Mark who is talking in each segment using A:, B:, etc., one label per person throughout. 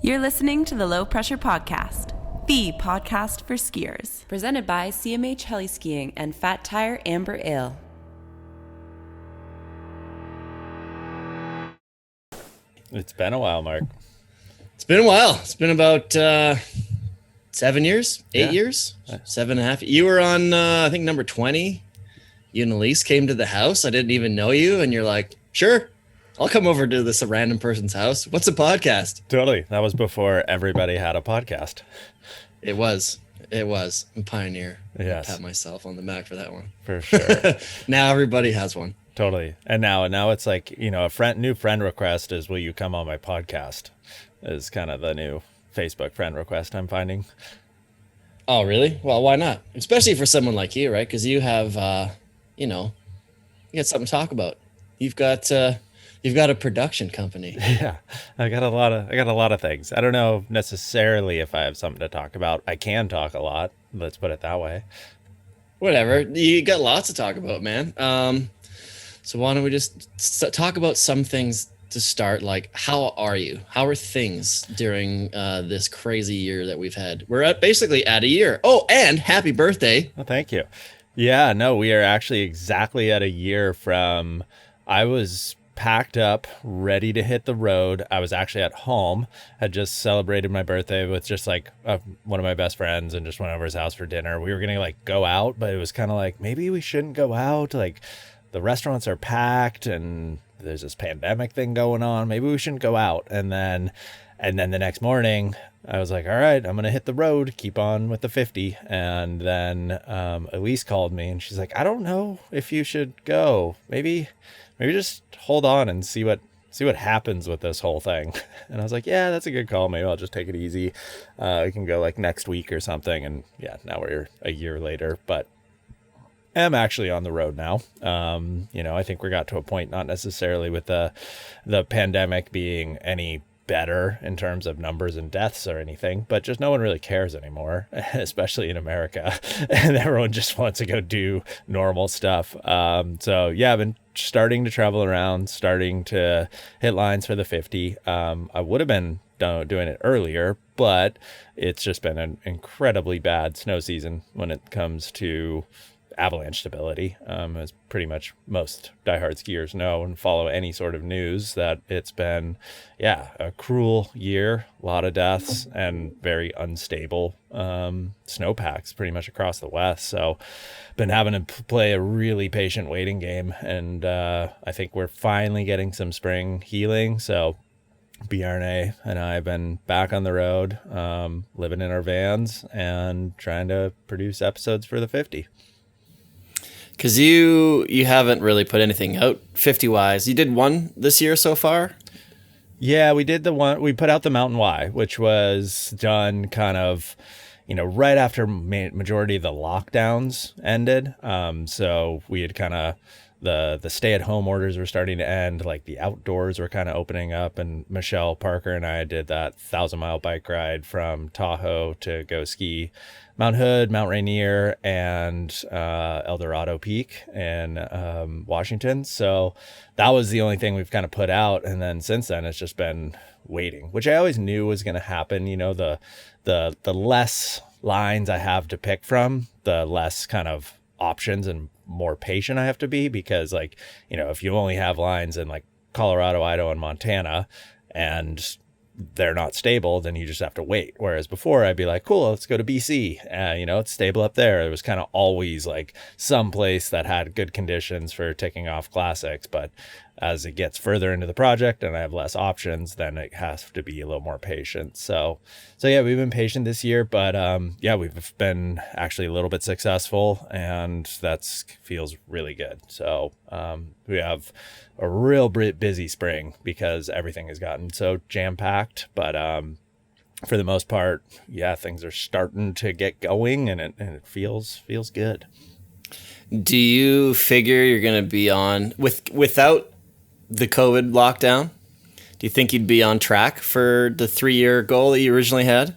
A: You're listening to the Low Pressure Podcast, the podcast for skiers. Presented by CMH Heli-Skiing and Fat Tire Amber Ale.
B: It's been a while, Mark.
C: It's been a while. It's been about 7 years, 8
B: Yeah.
C: years, 7.5. You were on, I think, number 20. You and Elise came to the house. I didn't even know you. And you're like, sure, I'll come over to this random person's house. What's a podcast?
B: Totally. That was before everybody had a podcast.
C: It was. I'm a pioneer.
B: Yes.
C: I pat myself on the back for that one.
B: For sure.
C: Now everybody has one.
B: Totally. And now it's like, a new friend request is, will you come on my podcast? Is kind of the new Facebook friend request I'm finding.
C: Oh, really? Well, why not? Especially for someone like you, right? Because you have, you got something to talk about. You've got a production company.
B: Yeah. I got a lot of things. I don't know necessarily if I have something to talk about. I can talk a lot. Let's put it that way.
C: Whatever. You got lots to talk about, man. So why don't we just talk about some things to start? Like, how are you? How are things during this crazy year that we've had? We're basically at a year. Oh, and happy birthday.
B: Well, thank you. Yeah, no, we are actually exactly at a year from, I was packed up, ready to hit the road. I was actually at home, had just celebrated my birthday with just like one of my best friends and just went over his house for dinner. We were going to like go out, but it was kind of like, maybe we shouldn't go out. Like the restaurants are packed and there's this pandemic thing going on. Maybe we shouldn't go out. And then the next morning I was like, all right, I'm going to hit the road, keep on with the 50. And then Elise called me and she's like, I don't know if you should go. Maybe just hold on and see what happens with this whole thing. And I was like, yeah, that's a good call. Maybe I'll just take it easy. We can go like next week or something. And yeah, now we're a year later, but I'm actually on the road now. I think we got to a point, not necessarily with the pandemic being any better in terms of numbers and deaths or anything, but just no one really cares anymore, especially in America, and everyone just wants to go do normal stuff. So yeah, I've been starting to travel around, starting to hit lines for the 50. I would have been doing it earlier, but it's just been an incredibly bad snow season when it comes to avalanche stability. As pretty much most diehard skiers know and follow any sort of news, that it's been, a cruel year, a lot of deaths and very unstable snowpacks pretty much across the West. So been having to play a really patient waiting game. And I think we're finally getting some spring healing. So Bjarne and I have been back on the road, living in our vans and trying to produce episodes for the 50.
C: Because you haven't really put anything out 50-wise. You did one this year so far?
B: Yeah, we did the one. We put out the Mountain Y, which was done kind of, right after majority of the lockdowns ended. So we had kind of, the stay-at-home orders were starting to end. Like the outdoors were kind of opening up. And Michelle Parker and I did that 1,000-mile bike ride from Tahoe to go ski Mount Hood, Mount Rainier, and El Dorado Peak in Washington. So that was the only thing we've kind of put out. And then since then, it's just been waiting, which I always knew was going to happen. The less lines I have to pick from, the less kind of options and more patient I have to be, because if you only have lines in like Colorado, Idaho, and Montana, and they're not stable, then you just have to wait. Whereas before I'd be like, cool, let's go to BC. It's stable up there. It was kind of always like some place that had good conditions for ticking off classics. But as it gets further into the project and I have less options, then it has to be a little more patient. So yeah, we've been patient this year, but we've been actually a little bit successful, and feels really good. So we have a real busy spring because everything has gotten so jam-packed, but for the most part, things are starting to get going, and it feels good.
C: Do you figure you're going to be on without the COVID lockdown? Do you think you'd be on track for the 3-year goal that you originally had?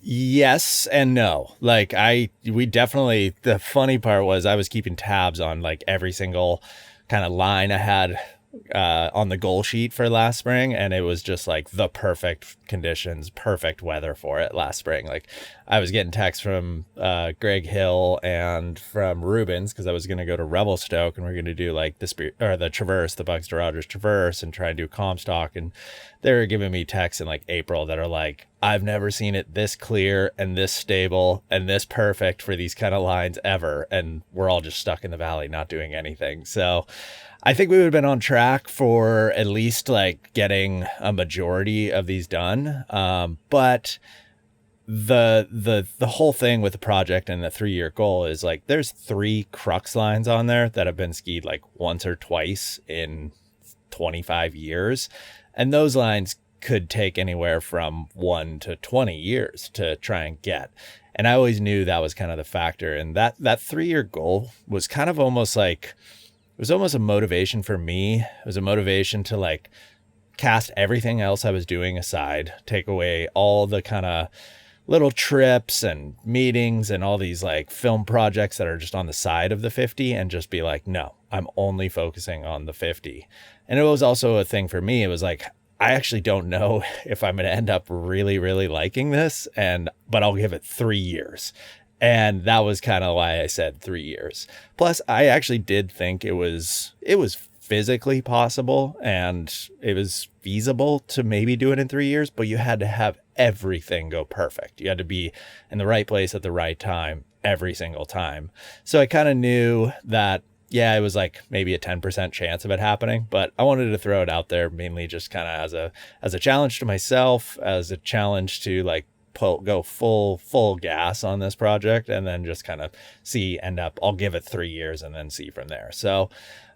B: Yes and no. The funny part was I was keeping tabs on like every single kind of line I had on the goal sheet for last spring, and it was just like the perfect conditions, perfect weather for it last spring. Like I was getting texts from Greg Hill and from Rubens, because I was going to go to Revelstoke and we're going to do like the Traverse, the Bucks to Rogers Traverse, and try and do Comstock. And they were giving me texts in like April that are like, I've never seen it this clear and this stable and this perfect for these kind of lines ever. And we're all just stuck in the valley, not doing anything. So I think we would have been on track for at least like getting a majority of these done. But the whole thing with the project and the 3-year goal is like, there's 3 crux lines on there that have been skied like once or twice in 25 years. And those lines could take anywhere from 1 to 20 years to try and get. And I always knew that was kind of the factor. And that 3-year goal was kind of almost like, it was almost a motivation for me. It was a motivation to like cast everything else I was doing aside, take away all the kind of little trips and meetings and all these like film projects that are just on the side of the 50, and just be like, no, I'm only focusing on the 50. And it was also a thing for me. It was like, I actually don't know if I'm going to end up really, really liking this, but I'll give it 3 years. And that was kind of why I said 3 years. Plus, I actually did think it was physically possible and it was feasible to maybe do it in 3 years, but you had to have everything go perfect. You had to be in the right place at the right time every single time. So I kind of knew that, yeah, it was like maybe a 10% chance of it happening, but I wanted to throw it out there mainly just kind of as a challenge to myself, as a challenge to like go full gas on this project, and then just kind of I'll give it 3 years and then see from there. So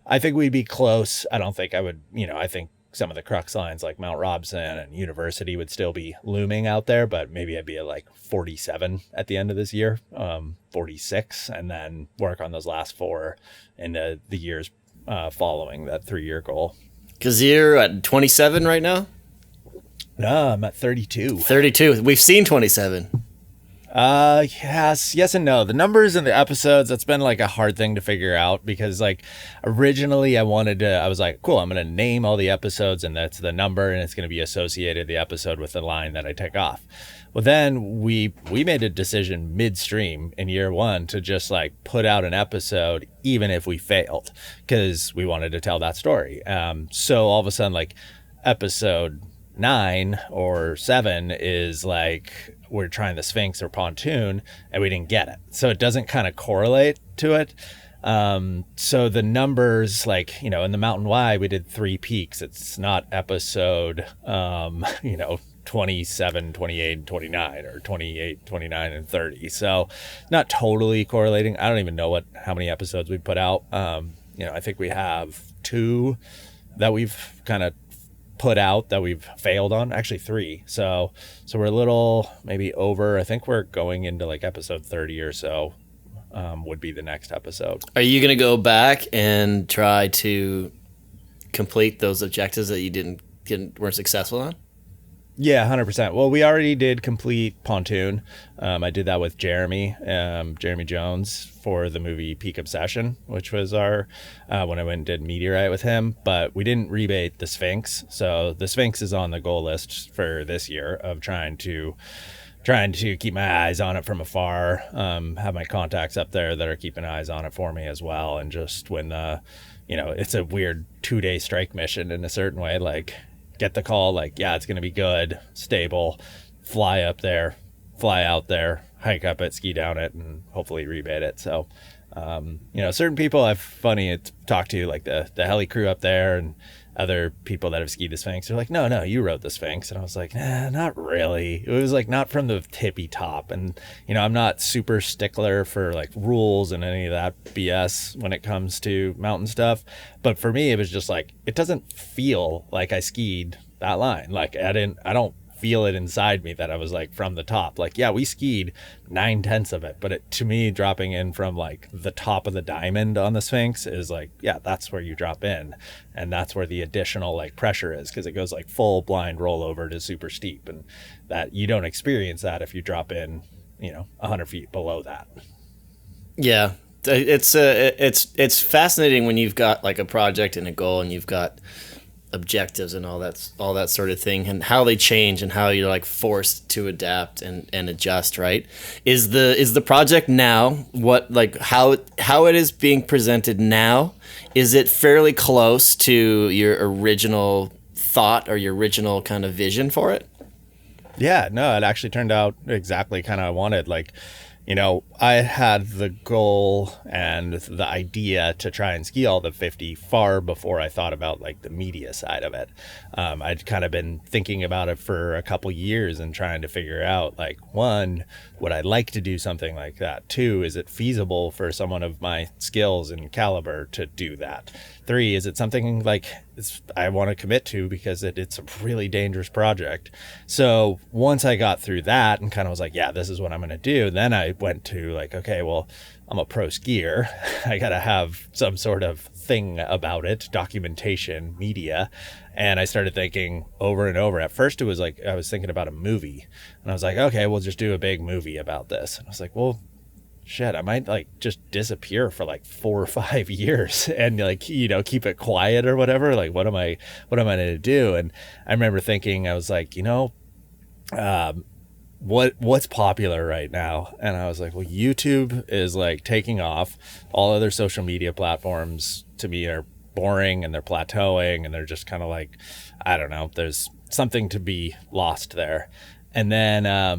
B: I think we'd be close. I don't think I would, I think some of the crux lines like Mount Robson and University would still be looming out there, but maybe I'd be at like 47 at the end of this year, 46, and then work on those last 4 in the years following that 3-year goal.
C: Because you're at 27 right now?
B: No, I'm at 32.
C: 32. We've seen 27.
B: Yes and no. The numbers in the episodes, that's been like a hard thing to figure out, because like originally I was like, cool, I'm going to name all the episodes and that's the number, and it's going to be associated the episode with the line that I take off. Well, then we made a decision midstream in year 1 to just like put out an episode, even if we failed, because we wanted to tell that story. So all of a sudden, like episode 9 or 7 is like, we're trying the Sphinx or Pontoon and we didn't get it. So it doesn't kind of correlate to it. So the numbers, like, in the Mountain Y, we did 3 peaks. It's not episode, 27, 28, 29 or 28, 29 and 30. So not totally correlating. I don't even know how many episodes we put out. I think we have 2 that we've kind of put out that we've failed on, actually 3. So we're a little maybe over. I think we're going into like episode 30 or so, would be the next episode.
C: Are you going to go back and try to complete those objectives that you weren't successful on?
B: Yeah, 100%. Well, we already did complete Pontoon. I did that with Jeremy Jones for the movie Peak Obsession, which was when I went and did Meteorite with him. But we didn't rebate the Sphinx. So the Sphinx is on the goal list for this year of trying to keep my eyes on it from afar. Have my contacts up there that are keeping eyes on it for me as well. And just when it's a weird 2-day strike mission in a certain way, like, get the call, like, yeah, it's going to be good, stable, fly up there, fly out there, hike up it, ski down it, and hopefully rebate it. So, certain people I've talked to, like the heli crew up there and other people that have skied the Sphinx. They're like, no, you rode the Sphinx. And I was like, not really. It was like not from the tippy top. And, I'm not super stickler for like rules and any of that BS when it comes to mountain stuff. But for me, it was just like, it doesn't feel like I skied that line. Like I don't feel it inside me that I was like from the top. Like, yeah, we skied 9/10 of it, but to me, dropping in from like the top of the diamond on the Sphinx is like, yeah, that's where you drop in, and that's where the additional like pressure is, because it goes like full blind rollover to super steep, and that you don't experience that if you drop in 100 feet below that.
C: Yeah, It's fascinating when you've got like a project and a goal and you've got objectives and all that sort of thing, and how they change and how you're like forced to adapt and adjust. Right? Is the project now what, like how it is being presented now? Is it fairly close to your original thought or your original kind of vision for it?
B: Yeah, no, it actually turned out exactly kind of I wanted. Like, I had the goal and the idea to try and ski all the 50 far before I thought about like the media side of it. I'd kind of been thinking about it for a couple years and trying to figure out, like, one, would I like to do something like that? Two, is it feasible for someone of my skills and caliber to do that? Three, is it something like I want to commit to because it's a really dangerous project? So once I got through that and kind of was like, yeah, this is what I'm going to do, then I went to like, okay, well, I'm a pro skier. I got to have some sort of thing about it, documentation, media. And I started thinking over and over. At first, it was like I was thinking about a movie. And I was like, okay, we'll just do a big movie about this. And I was like, well, shit, I might like just disappear for like 4 or 5 years and like, keep it quiet or whatever. Like, what am I going to do? And I remember thinking, I was like, what's popular right now? And I was like, well, YouTube is like taking off. All other social media platforms to me are boring and they're plateauing and they're just kind of like, I don't know, there's something to be lost there. And then, I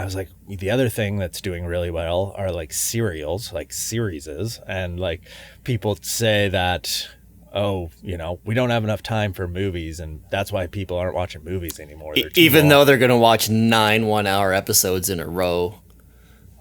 B: was like, the other thing that's doing really well are like serials, like serieses, and like people say that, oh, we don't have enough time for movies, and that's why people aren't watching movies anymore.
C: Even though they're going to watch 9 1-hour episodes in a row.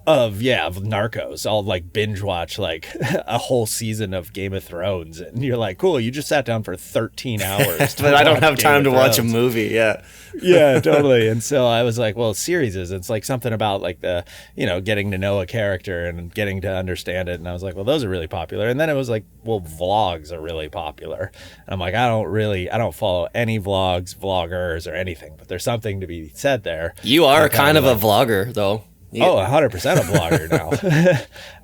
B: Of Narcos. I'll like binge watch like a whole season of Game of Thrones, and you're like, cool, you just sat down for 13 hours.
C: But I don't have time to watch a movie. Yeah.
B: Yeah, totally. And so I was like, well, series it's like something about like the, getting to know a character and getting to understand it. And I was like, well, those are really popular. And then it was like, well, vlogs are really popular. And I'm like, I don't follow any vloggers or anything, but there's something to be said there.
C: You are kind of a vlogger though.
B: Yeah. Oh, 100% a vlogger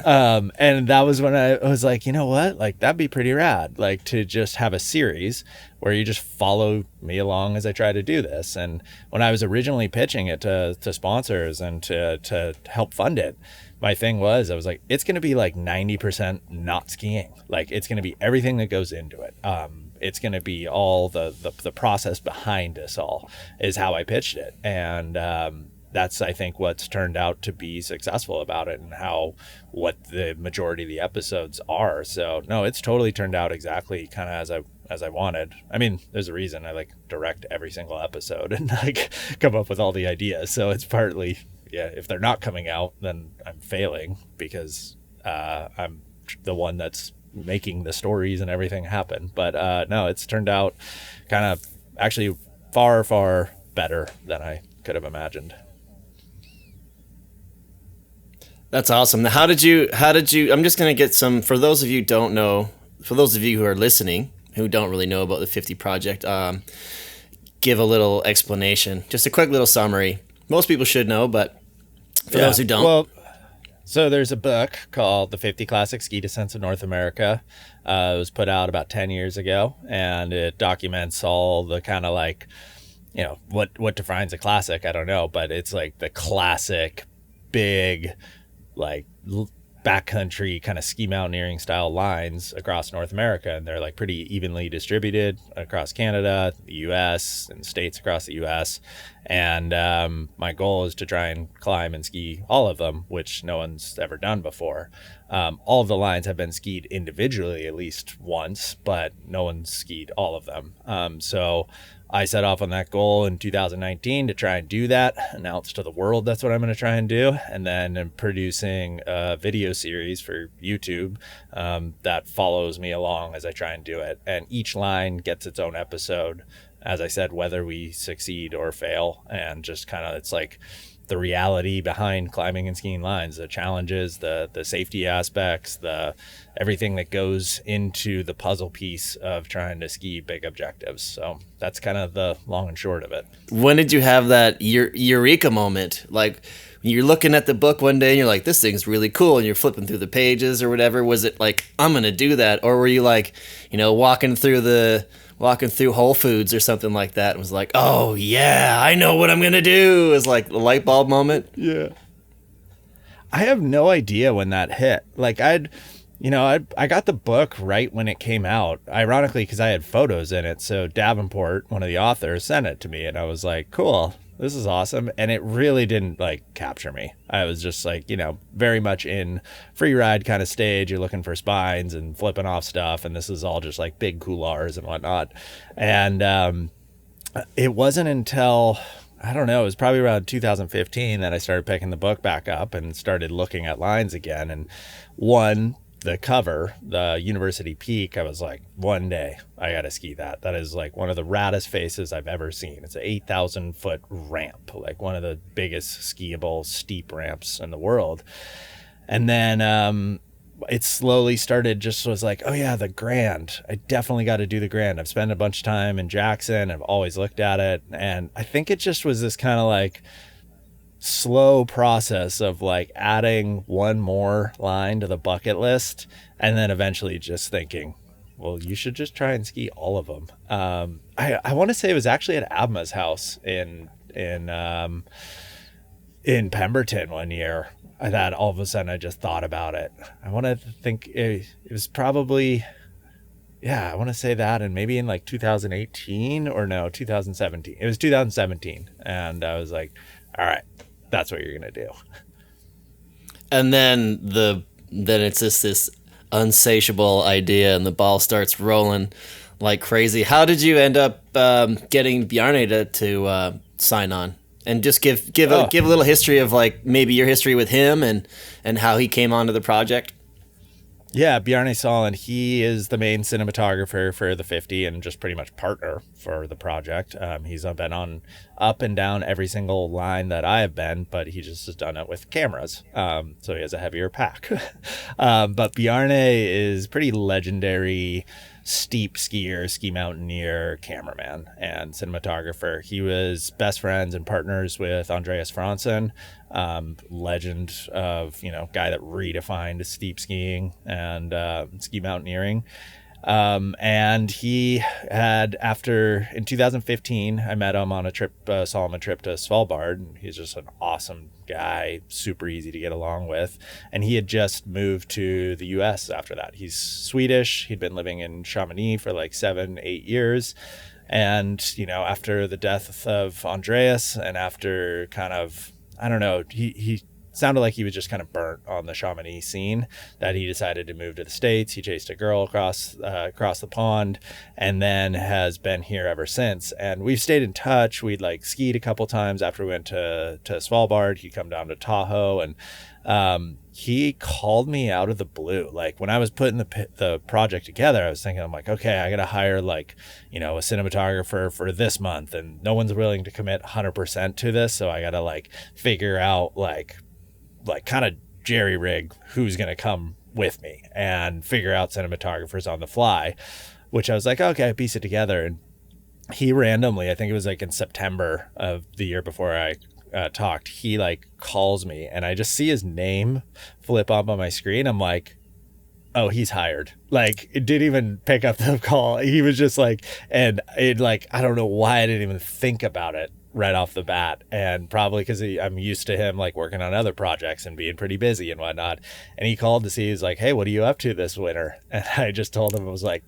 B: now. And that was when I was like, you know what? Like, that'd be pretty rad. Like, to just have a series where you just follow me along as I try to do this. And when I was originally pitching it to sponsors and to help fund it, my thing was, I was like, it's going to be like 90% not skiing. Like, it's going to be everything that goes into it. It's going to be all the process behind this all is how I pitched it. And, that's, I think, what's turned out to be successful about it and what the majority of the episodes are. So no, it's totally turned out exactly kind of as I wanted. I mean, there's a reason I like direct every single episode and like come up with all the ideas. So it's partly, if they're not coming out, then I'm failing because I'm the one that's making the stories and everything happen. But no, it's turned out kind of actually far, far better than I could have imagined.
C: That's awesome. How did you, I'm just going to get some, for those of you who don't know, for those of you who are listening, who don't really know about the 50 Project, give a little explanation, just a quick little summary. Most people should know, but for those who don't.
B: Well, so there's a book called The 50 Classic Ski Descents of North America. It was put out about 10 years ago, and it documents all the kind of like, what defines a classic, I don't know, but it's like the classic big, like backcountry kind of ski mountaineering style lines across North America, and they're like pretty evenly distributed across Canada, the US, and states across the US. And my goal is to try and climb and ski all of them, which no one's ever done before. All of the lines have been skied individually at least once, but no one's skied all of them. So I set off on that goal in 2019 to try and do that, announce to the world that's what I'm going to try and do, and then I'm producing a video series for YouTube that follows me along as I try and do it. And each line gets its own episode, as I said, whether we succeed or fail, and just kind of it's like the reality behind climbing and skiing lines, the challenges, the safety aspects, the everything that goes into the puzzle piece of trying to ski big objectives. So that's kind of the long and short of it.
D: When did you have that eureka moment? Like, you're looking at the book one day and you're like, this thing's really cool, and you're flipping through the pages or whatever. Was it like, I'm gonna do that? Or were you like, walking through Whole Foods or something like that and was like, oh yeah, I know what I'm gonna do? It was like the light bulb moment.
B: Yeah. I have no idea when that hit. Like I got the book right when it came out, ironically, because I had photos in it. So Davenport, one of the authors, sent it to me, and I was like, cool, this is awesome. And it really didn't like capture me. I was just like, very much in free ride kind of stage. You're looking for spines and flipping off stuff. And this is all just like big couloirs and whatnot. And it wasn't until, I don't know, it was probably around 2015 that I started picking the book back up and started looking at lines again. And the cover, the University Peak, I was like, one day I got to ski that. That is like one of the raddest faces I've ever seen. It's an 8,000 foot ramp, like one of the biggest skiable steep ramps in the world. And then it slowly started, just was like, oh yeah, the Grand. I definitely got to do the Grand. I've spent a bunch of time in Jackson. I've always looked at it. And I think it just was this kind of like slow process of like adding one more line to the bucket list, and then eventually just thinking, well, you should just try and ski all of them. I want to say it was actually at Abma's house in Pemberton one year that all of a sudden I just thought about it. I want to think it was probably, I want to say that, and maybe in like 2018 or no, 2017. It was 2017, and I was like, all right, that's what you're gonna do.
D: And then it's just this unsatiable idea, and the ball starts rolling like crazy. How did you end up getting Bjarne to sign on? And just give a little history of like maybe your history with him and how he came onto the project.
B: Yeah, Bjarne Sahlen, he is the main cinematographer for the 50 and just pretty much partner for the project. He's been on up and down every single line that I have been, but he just has done it with cameras. So he has a heavier pack. But Bjarne is pretty legendary steep skier, ski mountaineer, cameraman, and cinematographer. He was best friends and partners with Andreas Franzen, legend of, guy that redefined steep skiing and ski mountaineering. And he had, in 2015, I met him on a trip, saw him a trip to Svalbard. He's just an awesome guy, super easy to get along with. And he had just moved to the US after that. He's Swedish. He'd been living in Chamonix for like 7-8 years. And, after the death of Andreas and after kind of, I don't know, he sounded like he was just kind of burnt on the Chamonix scene, that he decided to move to the States. He chased a girl across the pond, and then has been here ever since. And we've stayed in touch. We'd like skied a couple times after we went to Svalbard. He'd come down to Tahoe, and he called me out of the blue. Like when I was putting the project together, I was thinking, I'm like, okay, I got to hire like, a cinematographer for this month, and no one's willing to commit 100% to this. So I got to like figure out like kind of jerry rig who's going to come with me and figure out cinematographers on the fly, which I was like, okay, I piece it together. And he randomly, I think it was like in September of the year before I talked, he like calls me, and I just see his name flip up on my screen. I'm like, oh, he's hired. Like, it didn't even pick up the call. He was just like, and it like, I don't know why I didn't even think about it right off the bat, and probably because I'm used to him like working on other projects and being pretty busy and whatnot. And he called to see, he's like, hey, what are you up to this winter? And I just told him, I was like,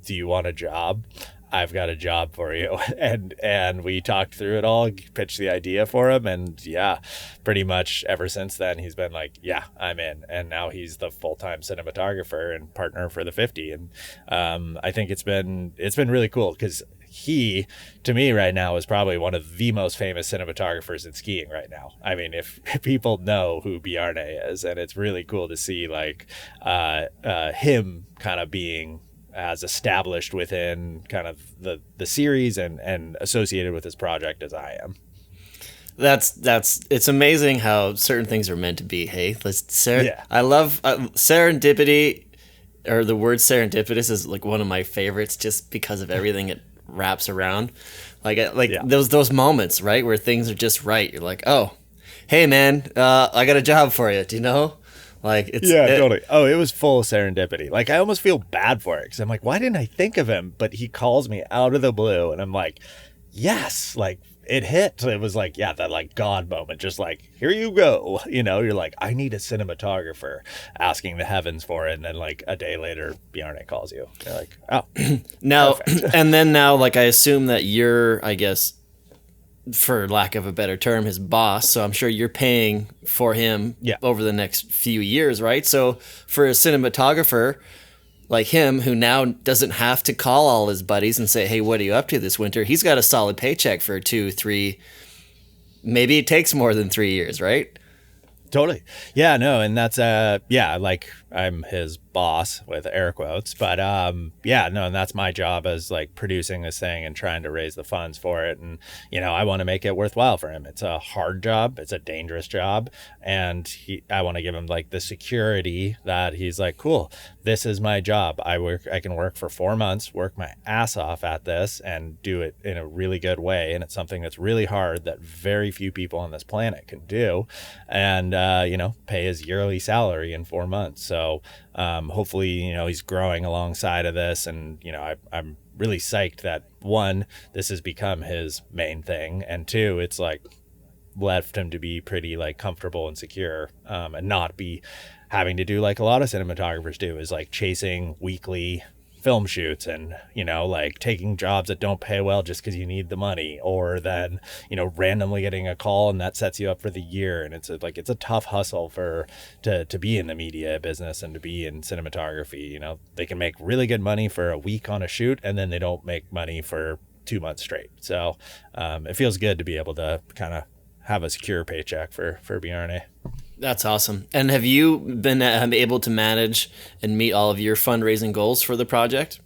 B: do you want a job? I've got a job for you. And we talked through it all, pitched the idea for him, and yeah, pretty much ever since then he's been like, yeah, I'm in. And now he's the full-time cinematographer and partner for the 50. And I think it's been really cool, because he, to me right now, is probably one of the most famous cinematographers in skiing right now. I mean, if people know who Bjarne is, and it's really cool to see like him kind of being as established within kind of the series and associated with this project as I am.
D: That's it's amazing how certain things are meant to be. Hey,
B: Yeah.
D: I love serendipity, or the word serendipitous is like one of my favorites, just because of everything it wraps around.
B: Yeah.
D: Those moments, right, where things are just right. You're like, oh, hey man, I got a job for you. Do you know? Like
B: Totally. Oh, it was full of serendipity. Like, I almost feel bad for it because I'm like, why didn't I think of him? But he calls me out of the blue, and I'm like, yes, like it hit. It was like, yeah, that like God moment, just like, here you go. You know, you're like, I need a cinematographer, asking the heavens for it. And then like a day later, Bjarne calls you. You're like, oh,
D: now, and then now, like, I assume that you're, I guess, for lack of a better term, his boss. So I'm sure you're paying for him over the next few years, right? So for a cinematographer like him, who now doesn't have to call all his buddies and say, hey, what are you up to this winter? He's got a solid paycheck for 2, 3, maybe it takes more than 3 years, right?
B: Totally. Yeah, no, and that's like I'm his boss with air quotes, but and that's my job as like producing this thing and trying to raise the funds for it. And I want to make it worthwhile for him. It's a hard job, it's a dangerous job, and I want to give him like the security that he's like, cool, this is my job. I can work for 4 months, work my ass off at this and do it in a really good way, and it's something that's really hard that very few people on this planet can do, and pay his yearly salary in 4 months. So hopefully, he's growing alongside of this. And, I'm really psyched that 1, this has become his main thing. And 2, it's like left him to be pretty like comfortable and secure, and not be having to do like a lot of cinematographers do, is like chasing weekly film shoots and like taking jobs that don't pay well just because you need the money, or then randomly getting a call and that sets you up for the year. And it's a tough hustle to be in the media business and to be in cinematography. They can make really good money for a week on a shoot, and then they don't make money for 2 months straight. So it feels good to be able to kind of have a secure paycheck for Bjarne.
D: That's awesome. And have you been able to manage and meet all of your fundraising goals for the project?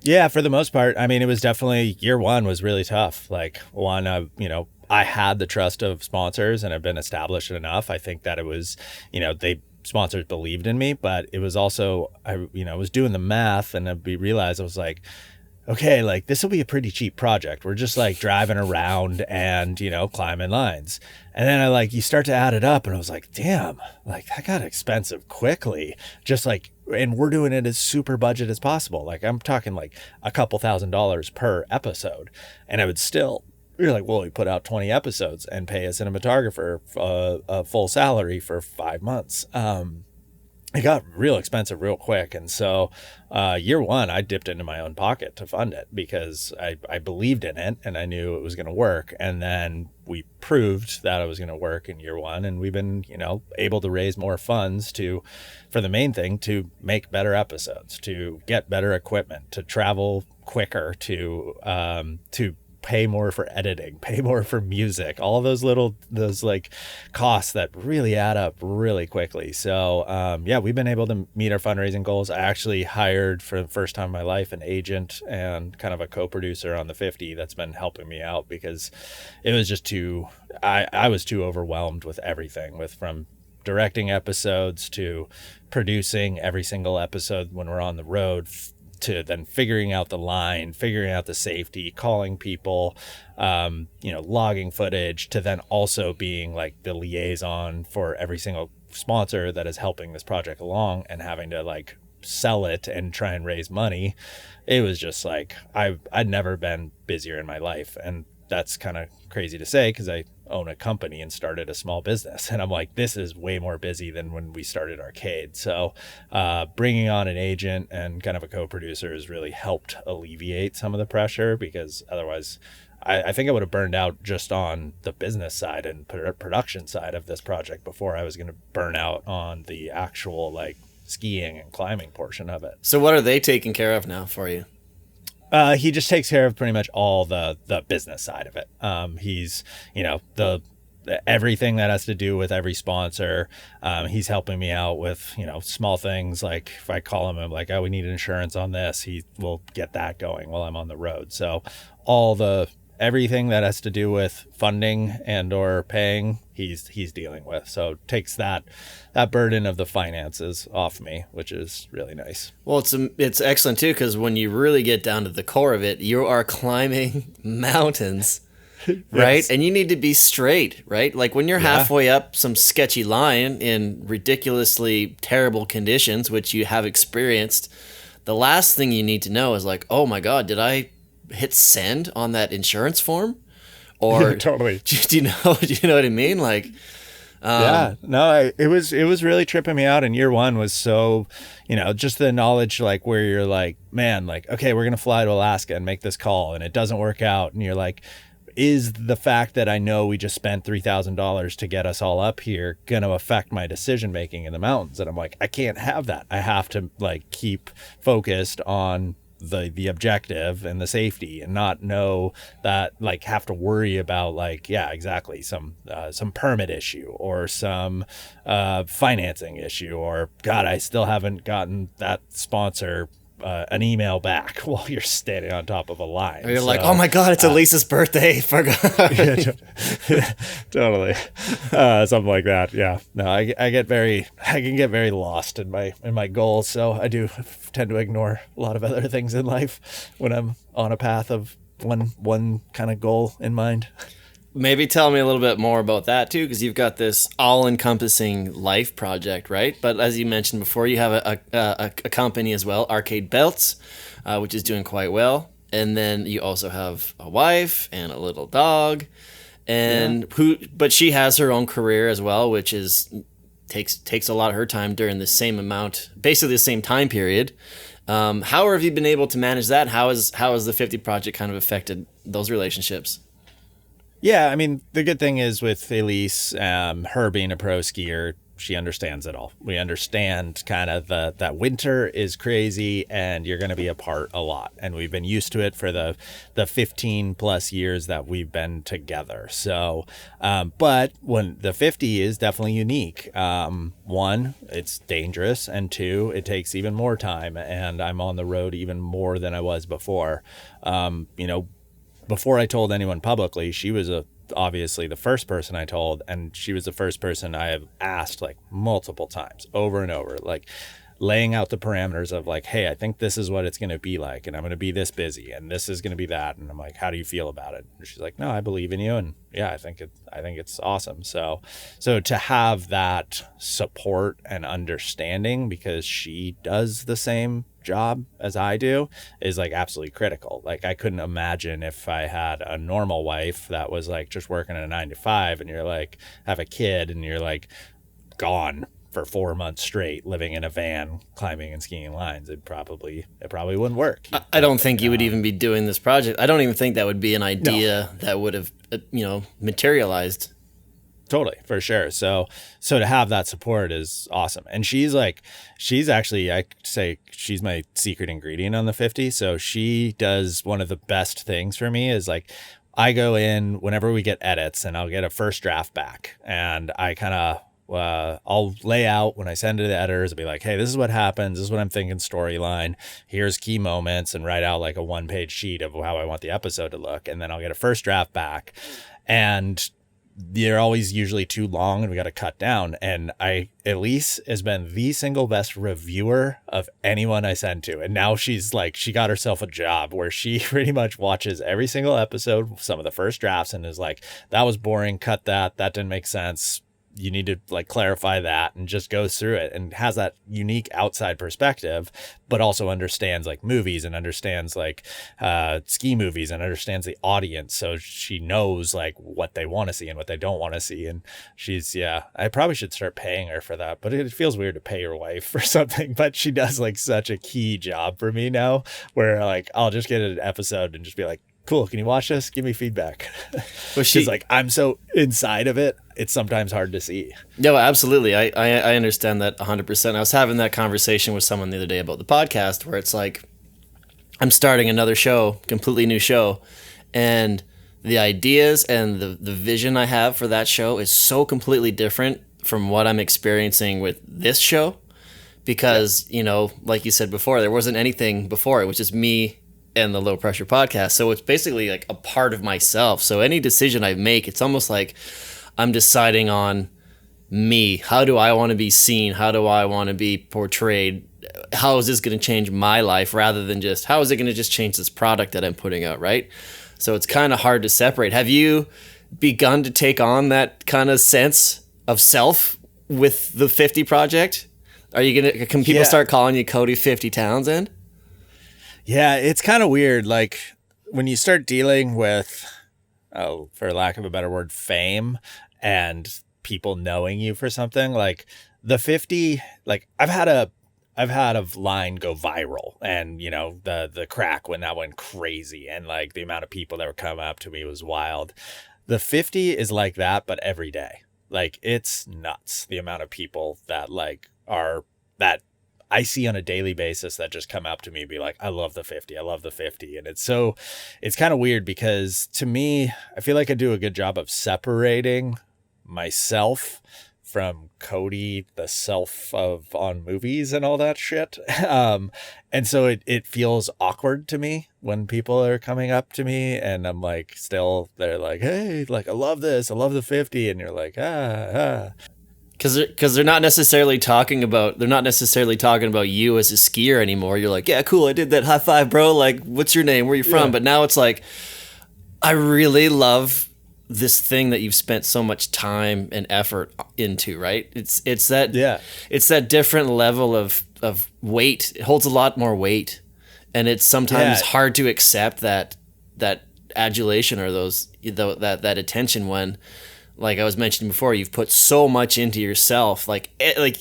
B: Yeah, for the most part. I mean, it was definitely, year 1 was really tough. Like, one, I had the trust of sponsors and have been established enough. I think that it was, sponsors believed in me, but it was also, I was doing the math, and I realized I was like, okay, like this will be a pretty cheap project. We're just like driving around and, climbing lines. And then you start to add it up, and I was like, damn, like that got expensive quickly. Just like, and we're doing it as super budget as possible. Like I'm talking like a couple $1,000s per episode. And I would still, you're like, well, we put out 20 episodes and pay a cinematographer a full salary for 5 months. It got real expensive real quick. And so year 1, I dipped into my own pocket to fund it because I believed in it and I knew it was going to work. And then we proved that it was going to work in year 1. And we've been, able to raise more funds for the main thing, to make better episodes, to get better equipment, to travel quicker, to pay more for editing, pay more for music, all those like costs that really add up really quickly. So we've been able to meet our fundraising goals. I actually hired, for the first time in my life, an agent and kind of a co-producer on the 50 that's been helping me out, because it was just I was too overwhelmed with everything, from directing episodes to producing every single episode when we're on the road, to then figuring out the line, figuring out the safety, calling people, logging footage, to then also being like the liaison for every single sponsor that is helping this project along, and having to like sell it and try and raise money. It was just like, I'd never been busier in my life. And that's kind of crazy to say because I own a company and started a small business, and I'm like, this is way more busy than when we started Arcade. So bringing on an agent and kind of a co-producer has really helped alleviate some of the pressure, because otherwise I think I would have burned out just on the business side and production side of this project before I was going to burn out on the actual like skiing and climbing portion of it.
D: So what are they taking care of now for you?
B: He just takes care of pretty much all the business side of it. He's, the everything that has to do with every sponsor. He's helping me out with, small things. Like if I call him, I'm like, oh, we need insurance on this, he will get that going while I'm on the road. So all the everything that has to do with funding and or paying, he's dealing with. So it takes that burden of the finances off me, which is really nice.
D: Well, it's excellent too, because when you really get down to the core of it, you are climbing mountains, right?
B: Yes.
D: And you need to be straight, right? Like when you're halfway up some sketchy line in ridiculously terrible conditions, which you have experienced, the last thing you need to know is like, oh my God, did I hit send on that insurance form? Or
B: Totally.
D: Do you know what I mean? Like,
B: it was really tripping me out. And year one was so, just the knowledge, like where you're like, man, like, okay, we're going to fly to Alaska and make this call and it doesn't work out. And you're like, is the fact that I know we just spent $3,000 to get us all up here going to affect my decision making in the mountains? And I'm like, I can't have that. I have to like keep focused on the objective and the safety, and not know that, like, have to worry about like, yeah, exactly, some permit issue or some financing issue, or God, I still haven't gotten that sponsor an email back while you're standing on top of a line.
D: Or you're like, oh my God, it's Elisa's birthday. Forgot.
B: Totally. Something like that. Yeah. No, I can get very lost in my goals. So I do tend to ignore a lot of other things in life when I'm on a path of one kind of goal in mind.
D: Maybe tell me a little bit more about that too, because you've got this all-encompassing life project, right? But as you mentioned before, you have a company as well, Arcade Belts, which is doing quite well. And then you also have a wife and a little dog, but she has her own career as well, which takes a lot of her time during the same amount, basically the same time period. How have you been able to manage that? How has the 50 project kind of affected those relationships?
B: Yeah, I mean, the good thing is with Elise, her being a pro skier, she understands it all. We understand kind of that winter is crazy and you're going to be apart a lot. And we've been used to it for the 15 plus years that we've been together. So, but when the 50 is definitely unique. One, it's dangerous. And two, it takes even more time. And I'm on the road even more than I was before. Before I told anyone publicly, she was obviously the first person I told, and she was the first person I have asked like multiple times over and over, like laying out the parameters of like, hey, I think this is what it's going to be like, and I'm going to be this busy, and this is going to be that, and I'm like, how do you feel about it? And she's like, no, I believe in you, and yeah, I think it's awesome. So to have that support and understanding, because she does the same job as I do, is like absolutely critical. Like I couldn't imagine if I had a normal wife that was like just working at a 9 to 5 and you're like have a kid and you're like gone for 4 months straight living in a van climbing and skiing lines. It probably wouldn't work.
D: I don't think you would even be doing this project. I don't even think that would be an idea that would have materialized.
B: Totally, for sure. So to have that support is awesome. And she's actually, I say she's my secret ingredient on the 50. So she does one of the best things for me is like, I go in whenever we get edits and I'll get a first draft back and I kind of, I'll lay out when I send it to the editors, I'll be like, hey, this is what happens. This is what I'm thinking storyline. Here's key moments, and write out like a 1-page sheet of how I want the episode to look. And then I'll get a first draft back, and they're always usually too long and we got to cut down. And Elise has been the single best reviewer of anyone I send to. And now she's like, she got herself a job where she pretty much watches every single episode, some of the first drafts, and is like, that was boring. Cut that. That didn't make sense. You need to like clarify that, and just goes through it and has that unique outside perspective, but also understands like movies and understands like ski movies and understands the audience. So she knows like what they want to see and what they don't want to see. And I probably should start paying her for that, but it feels weird to pay your wife for something, but she does like such a key job for me now where like, I'll just get an episode and just be like, cool, can you watch this? Give me feedback.
D: Well,
B: she's like, I'm so inside of it, it's sometimes hard to see.
D: No, absolutely. I understand that 100%. I was having that conversation with someone the other day about the podcast where it's like, I'm starting another show, completely new show, and the ideas and the vision I have for that show is so completely different from what I'm experiencing with this show because, like you said before, there wasn't anything before. It was just me and the Low Pressure Podcast. So it's basically like a part of myself. So any decision I make, it's almost like I'm deciding on me. How do I want to be seen? How do I want to be portrayed? How is this going to change my life rather than just how is it going to just change this product that I'm putting out, right? So it's kind of hard to separate. Have you begun to take on that kind of sense of self with the 50 project? Can people start calling you Cody 50 Townsend?
B: Yeah, it's kind of weird. Like when you start dealing with, for lack of a better word, fame and people knowing you for something, like the 50, like I've had a line go viral, and you know, the crack when that went crazy, and like the amount of people that were coming up to me was wild. The 50 is like that, but every day. Like it's nuts the amount of people that that I see on a daily basis that just come up to me and be like, I love the 50. I love the 50. And it's kind of weird because to me, I feel like I do a good job of separating myself from Cody, the self of on movies and all that shit. And so it feels awkward to me when people are coming up to me and I'm like, they're like, hey, like, I love this. I love the 50. And you're like,
D: Because they're not necessarily talking about you as a skier anymore. You're like, yeah, cool, I did that, high five, bro. Like, what's your name? Where you from?
B: Yeah.
D: But now it's like, I really love this thing that you've spent so much time and effort into, right? It's that different level of weight. It holds a lot more weight, and it's sometimes hard to accept that adulation or that attention when, like I was mentioning before, you've put so much into yourself, like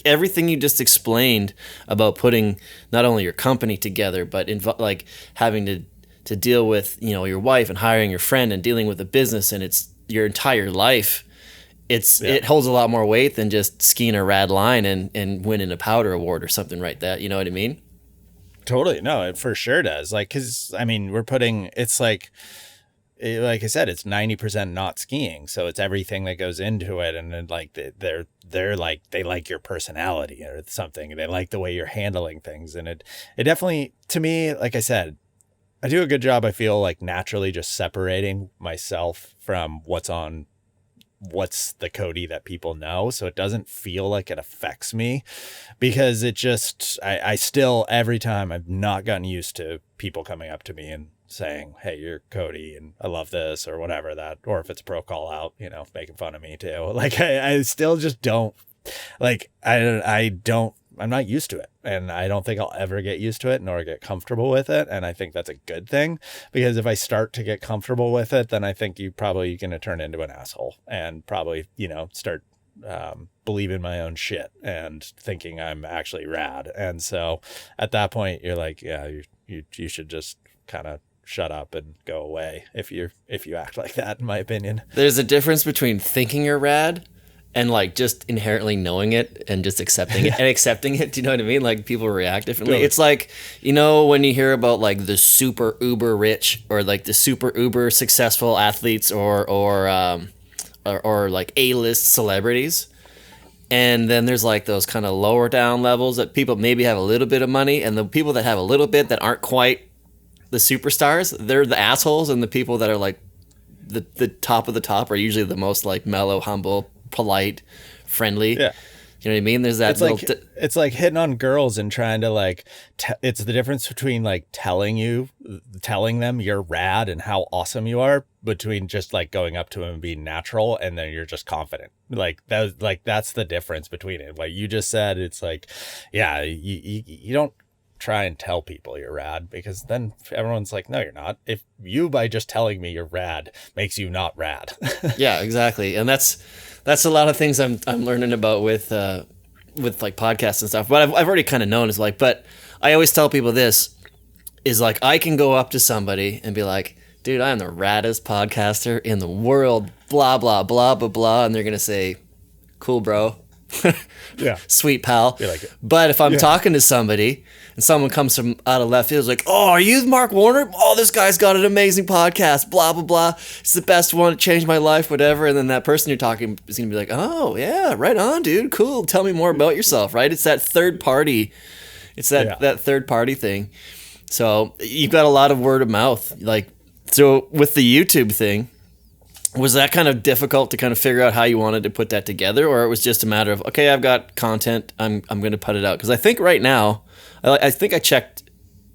D: everything you just explained about putting not only your company together, but like having to deal with, you know, your wife and hiring your friend and dealing with a business, and it's your entire life. It holds a lot more weight than just skiing a rad line and winning a powder award or something like that. You know what I mean?
B: Totally. No, it for sure does. Like, cause I mean, it's like I said, it's 90% not skiing. So it's everything that goes into it. And then like they're like, they like your personality or something. They like the way you're handling things. And it definitely, to me, like I said, I do a good job, I feel like, naturally just separating myself from what's the Cody that people know. So it doesn't feel like it affects me, because it just, I still, every time, I've not gotten used to people coming up to me and saying, hey, you're Cody and I love this or whatever that, or if it's a pro call out, you know, making fun of me too. Like I still just don't, like, I'm not used to it, and I don't think I'll ever get used to it nor get comfortable with it. And I think that's a good thing, because if I start to get comfortable with it, then I think you're going to turn into an asshole and probably, you know, start believing my own shit and thinking I'm actually rad. And so at that point you're like, yeah, you should just kind of shut up and go away if you act like that, in my opinion.
D: There's a difference between thinking you're rad and like just inherently knowing it and just accepting it. Do you know what I mean? Like people react differently. Totally. It's like, you know, when you hear about like the super uber rich or like the super uber successful athletes or like A-list celebrities. And then there's like those kind of lower down levels that people maybe have a little bit of money, and the people that have a little bit that aren't quite the superstars, they're the assholes, and the people that are like the top of the top are usually the most like mellow, humble, polite, friendly. Yeah. You know what I mean? There's that
B: it's like hitting on girls and trying to like, it's the difference between like telling them you're rad and how awesome you are, between just like going up to them and being natural and then you're just confident. That's the difference between it. Like you just said, it's like, yeah, you don't try and tell people you're rad, because then everyone's like, no, you're not. If you, by just telling me you're rad, makes you not rad.
D: Yeah, exactly. And that's a lot of things I'm learning about with like podcasts and stuff. But I've already kind of known is like, but I always tell people this is like, I can go up to somebody and be like, dude, I am the raddest podcaster in the world, blah, blah, blah, blah, blah. And they're going to say, cool, bro.
B: Yeah.
D: Sweet pal.
B: Like it.
D: But if I'm talking to somebody and someone comes from out of left field, is like, oh, are you Mark Warner? Oh, this guy's got an amazing podcast, blah, blah, blah. It's the best one. It changed my life, whatever. And then that person you're talking is going to be like, oh, yeah, right on, dude. Cool. Tell me more about yourself, right? It's that third party. It's that third party thing. So you've got a lot of word of mouth. Like, so with the YouTube thing, was that kind of difficult to kind of figure out how you wanted to put that together, or it was just a matter of, okay, I've got content, I'm going to put it out? Because I think right now, I think I checked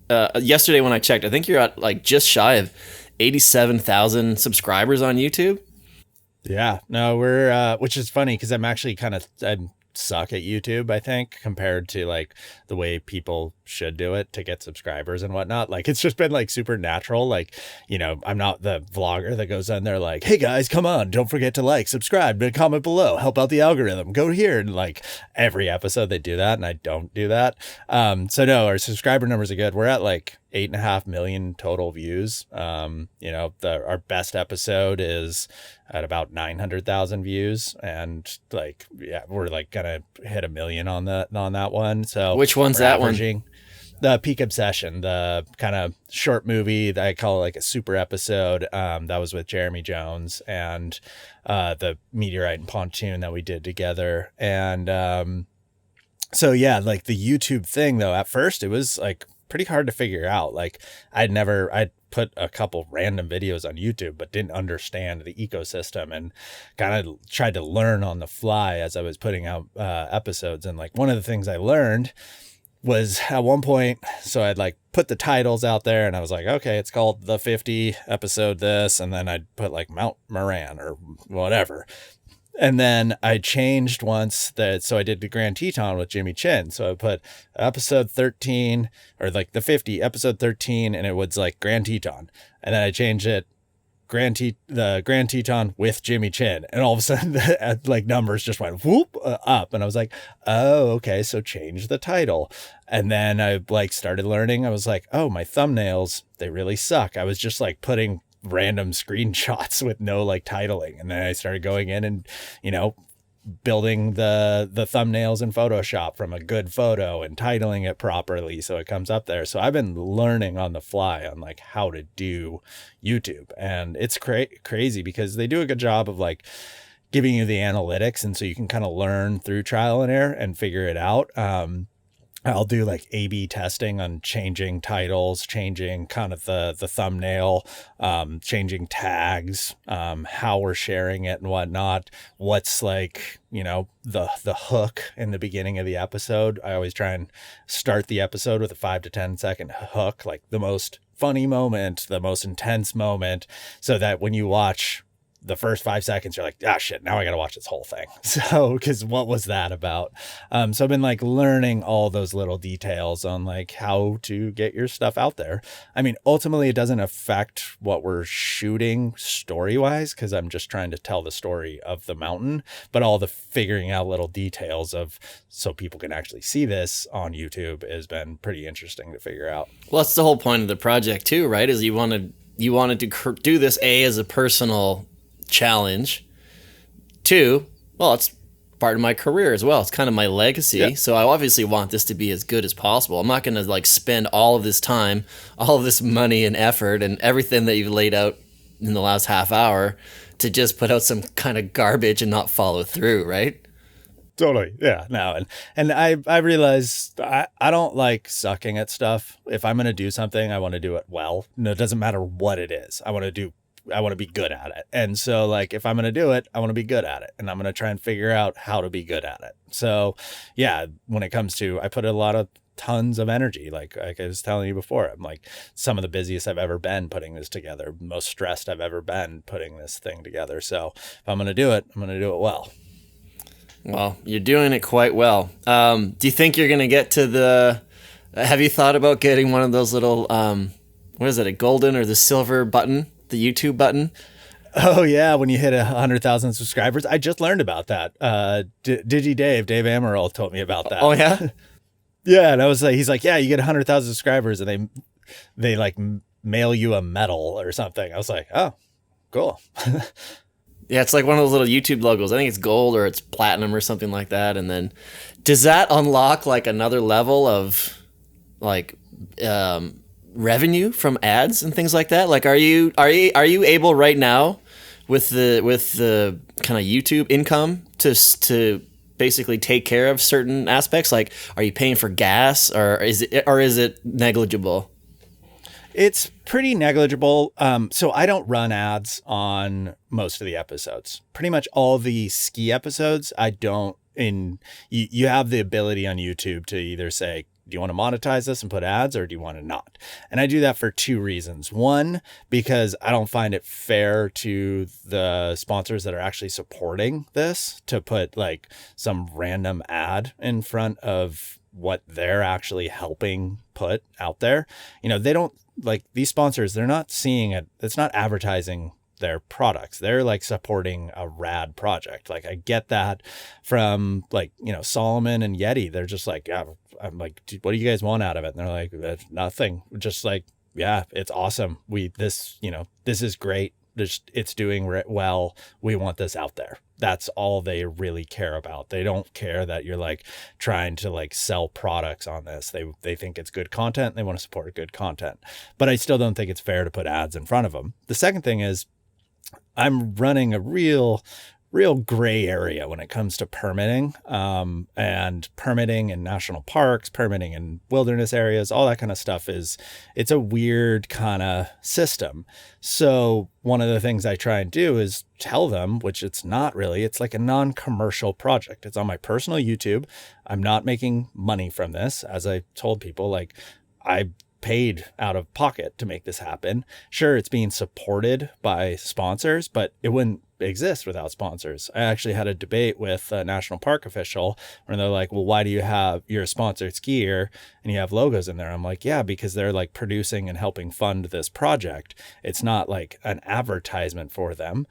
D: yesterday when I checked, I think you're at like just shy of 87,000 subscribers on YouTube.
B: Yeah, no, we're which is funny because I'm actually I suck at YouTube, I think, compared to like the way people should do it to get subscribers and whatnot. Like, it's just been like super natural. Like, you know, I'm not the vlogger that goes on there like, hey guys, come on, don't forget to like, subscribe, and comment below, help out the algorithm, go here. And like every episode they do that, and I don't do that. So no, our subscriber numbers are good. We're at like 8.5 million total views. You know, our best episode is at about 900,000 views, and like, yeah, we're like gonna hit 1 million on that one. So
D: which one's that one?
B: The Peak Obsession, the kind of short movie that I call like a super episode. That was with Jeremy Jones, and the Meteorite and Pontoon that we did together. And so yeah, like the YouTube thing though, at first it was like pretty hard to figure out. Like I'd put a couple random videos on YouTube, but didn't understand the ecosystem, and kind of tried to learn on the fly as I was putting out episodes. And like one of the things I learned was at one point, so I'd like put the titles out there, and I was like, okay, it's called the 50 episode this, and then I'd put like Mount Moran or whatever. And then I changed once so I did the Grand Teton with Jimmy Chin. So I put episode 13, or like the 50 episode 13, and it was like Grand Teton. And then I changed it the Grand Teton with Jimmy Chin, and all of a sudden the like numbers just went whoop up, and I was like, oh, okay, so change the title. And then I like started learning. I was like, oh, my thumbnails, they really suck. I was just like putting random screenshots with no like titling, and then I started going in and, you know, building the thumbnails in Photoshop from a good photo and titling it properly so it comes up there. So I've been learning on the fly on like how to do YouTube, and it's crazy because they do a good job of like giving you the analytics, and so you can kind of learn through trial and error and figure it out. I'll do like A/B testing on changing titles, changing kind of the thumbnail, changing tags, how we're sharing it and whatnot. What's like, you know, the hook in the beginning of the episode. I always try and start the episode with a 5 to 10 second hook, like the most funny moment, the most intense moment, so that when you watch the first 5 seconds, you're like, ah, shit, now I got to watch this whole thing. So, because what was that about? So I've been like learning all those little details on like how to get your stuff out there. I mean, ultimately it doesn't affect what we're shooting story wise, because I'm just trying to tell the story of the mountain, but all the figuring out little details of so people can actually see this on YouTube has been pretty interesting to figure out.
D: Well, that's the whole point of the project too, right? Is you wanted to do this as a personal challenge. 2, well, it's part of my career as well. It's kind of my legacy. Yeah. So I obviously want this to be as good as possible. I'm not going to like spend all of this time, all of this money and effort and everything that you've laid out in the last half hour to just put out some kind of garbage and not follow through, right?
B: Totally. Yeah. No. And I realized I don't like sucking at stuff. If I'm going to do something, I want to do it well. No, it doesn't matter what it is. I want to be good at it. And so like, if I'm going to do it, I want to be good at it, and I'm going to try and figure out how to be good at it. So yeah, when it comes to, I put tons of energy. Like I was telling you before, I'm like some of the busiest I've ever been putting this together, most stressed I've ever been putting this thing together. So if I'm going to do it, I'm going to do it well.
D: Well, you're doing it quite well. Do you think you're going to get to have you thought about getting one of those little, what is it, a golden or the silver button? The YouTube button?
B: Oh yeah, when you hit 100,000 subscribers. I just learned about that. Dave Amaral told me about that.
D: Oh yeah?
B: Yeah, and I was like, he's like, yeah, you get 100,000 subscribers and they like mail you a medal or something. I was like, oh, cool.
D: Yeah, it's like one of those little YouTube logos. I think it's gold or it's platinum or something like that. And then does that unlock like another level of like revenue from ads and things like that? Like, are you able right now with the kind of YouTube income to basically take care of certain aspects? Like, are you paying for gas, or is it negligible?
B: It's pretty negligible. So I don't run ads on most of the episodes. Pretty much all the ski episodes, I don't. You have the ability on YouTube to either say, do you want to monetize this and put ads, or do you want to not? And I do that for two reasons. One, because I don't find it fair to the sponsors that are actually supporting this to put like some random ad in front of what they're actually helping put out there. They don't, like, these sponsors, they're not seeing it. It's not advertising their products. They're like supporting a rad project. Like, I get that from like, Solomon and Yeti. They're just like, yeah, I'm like, what do you guys want out of it? And they're like, nothing. Just like, yeah, it's awesome. This is great. It's doing well. We want this out there. That's all they really care about. They don't care that you're like trying to like sell products on this. They think it's good content. They want to support good content, but I still don't think it's fair to put ads in front of them. The second thing is I'm running a real gray area when it comes to permitting, and permitting in national parks, permitting in wilderness areas, all that kind of stuff it's a weird kind of system. So one of the things I try and do is tell them, which it's not really, it's like a non-commercial project. It's on my personal YouTube. I'm not making money from this. As I told people, like, I paid out of pocket to make this happen. Sure, it's being supported by sponsors, but it wouldn't exist without sponsors. I actually had a debate with a national park official where they're like, well, why do you're a sponsored skier and you have logos in there? I'm like, yeah, because they're like producing and helping fund this project. It's not like an advertisement for them.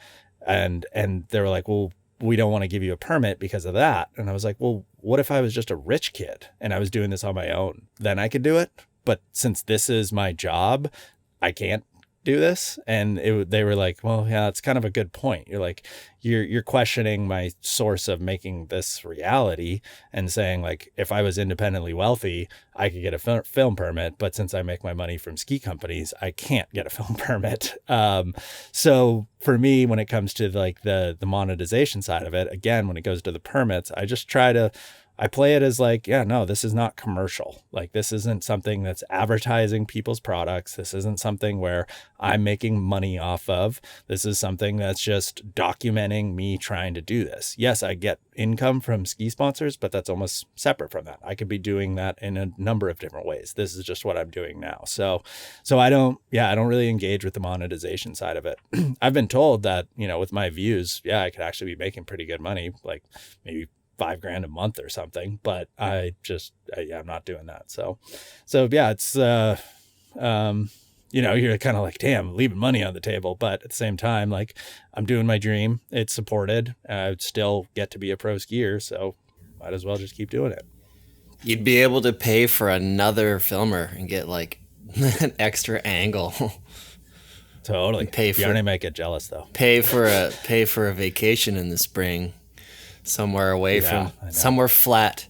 B: And they were like, well, we don't want to give you a permit because of that. And I was like, well, what if I was just a rich kid and I was doing this on my own? Then I could do it. But since this is my job, I can't do this. And they were like, well, yeah, it's kind of a good point. You're like, you're questioning my source of making this reality and saying, like, if I was independently wealthy, I could get a film permit. But since I make my money from ski companies, I can't get a film permit. So for me, when it comes to like the monetization side of it, again, when it goes to the permits, I play it as like, yeah, no, this is not commercial. Like, this isn't something that's advertising people's products. This isn't something where I'm making money off of. This is something that's just documenting me trying to do this. Yes, I get income from ski sponsors, but that's almost separate from that. I could be doing that in a number of different ways. This is just what I'm doing now. So I don't really engage with the monetization side of it. I've been told that, with my views, yeah, I could actually be making pretty good money, like maybe $5,000 a month or something, but I'm not doing that. So yeah, it's, you're kind of like, damn, leaving money on the table. But at the same time, like, I'm doing my dream. It's supported. I would still get to be a pro skier. So might as well just keep doing it.
D: You'd be able to pay for another filmer and get like an extra angle.
B: Totally. Bjarne might get jealous though.
D: Pay for a vacation in the spring. Somewhere away from somewhere flat.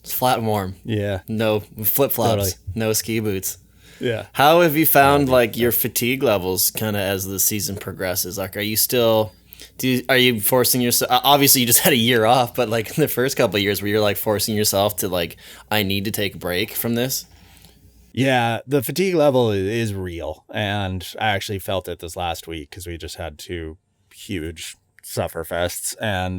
D: It's flat and warm.
B: Yeah.
D: No flip-flops, totally. No ski boots.
B: Yeah.
D: How have you found like your fatigue levels kind of as the season progresses? Like, are you forcing yourself? Obviously you just had a year off, but like in the first couple of years where you're like forcing yourself to like, I need to take a break from this.
B: Yeah, the fatigue level is real. And I actually felt it this last week because we just had two huge sufferfests, and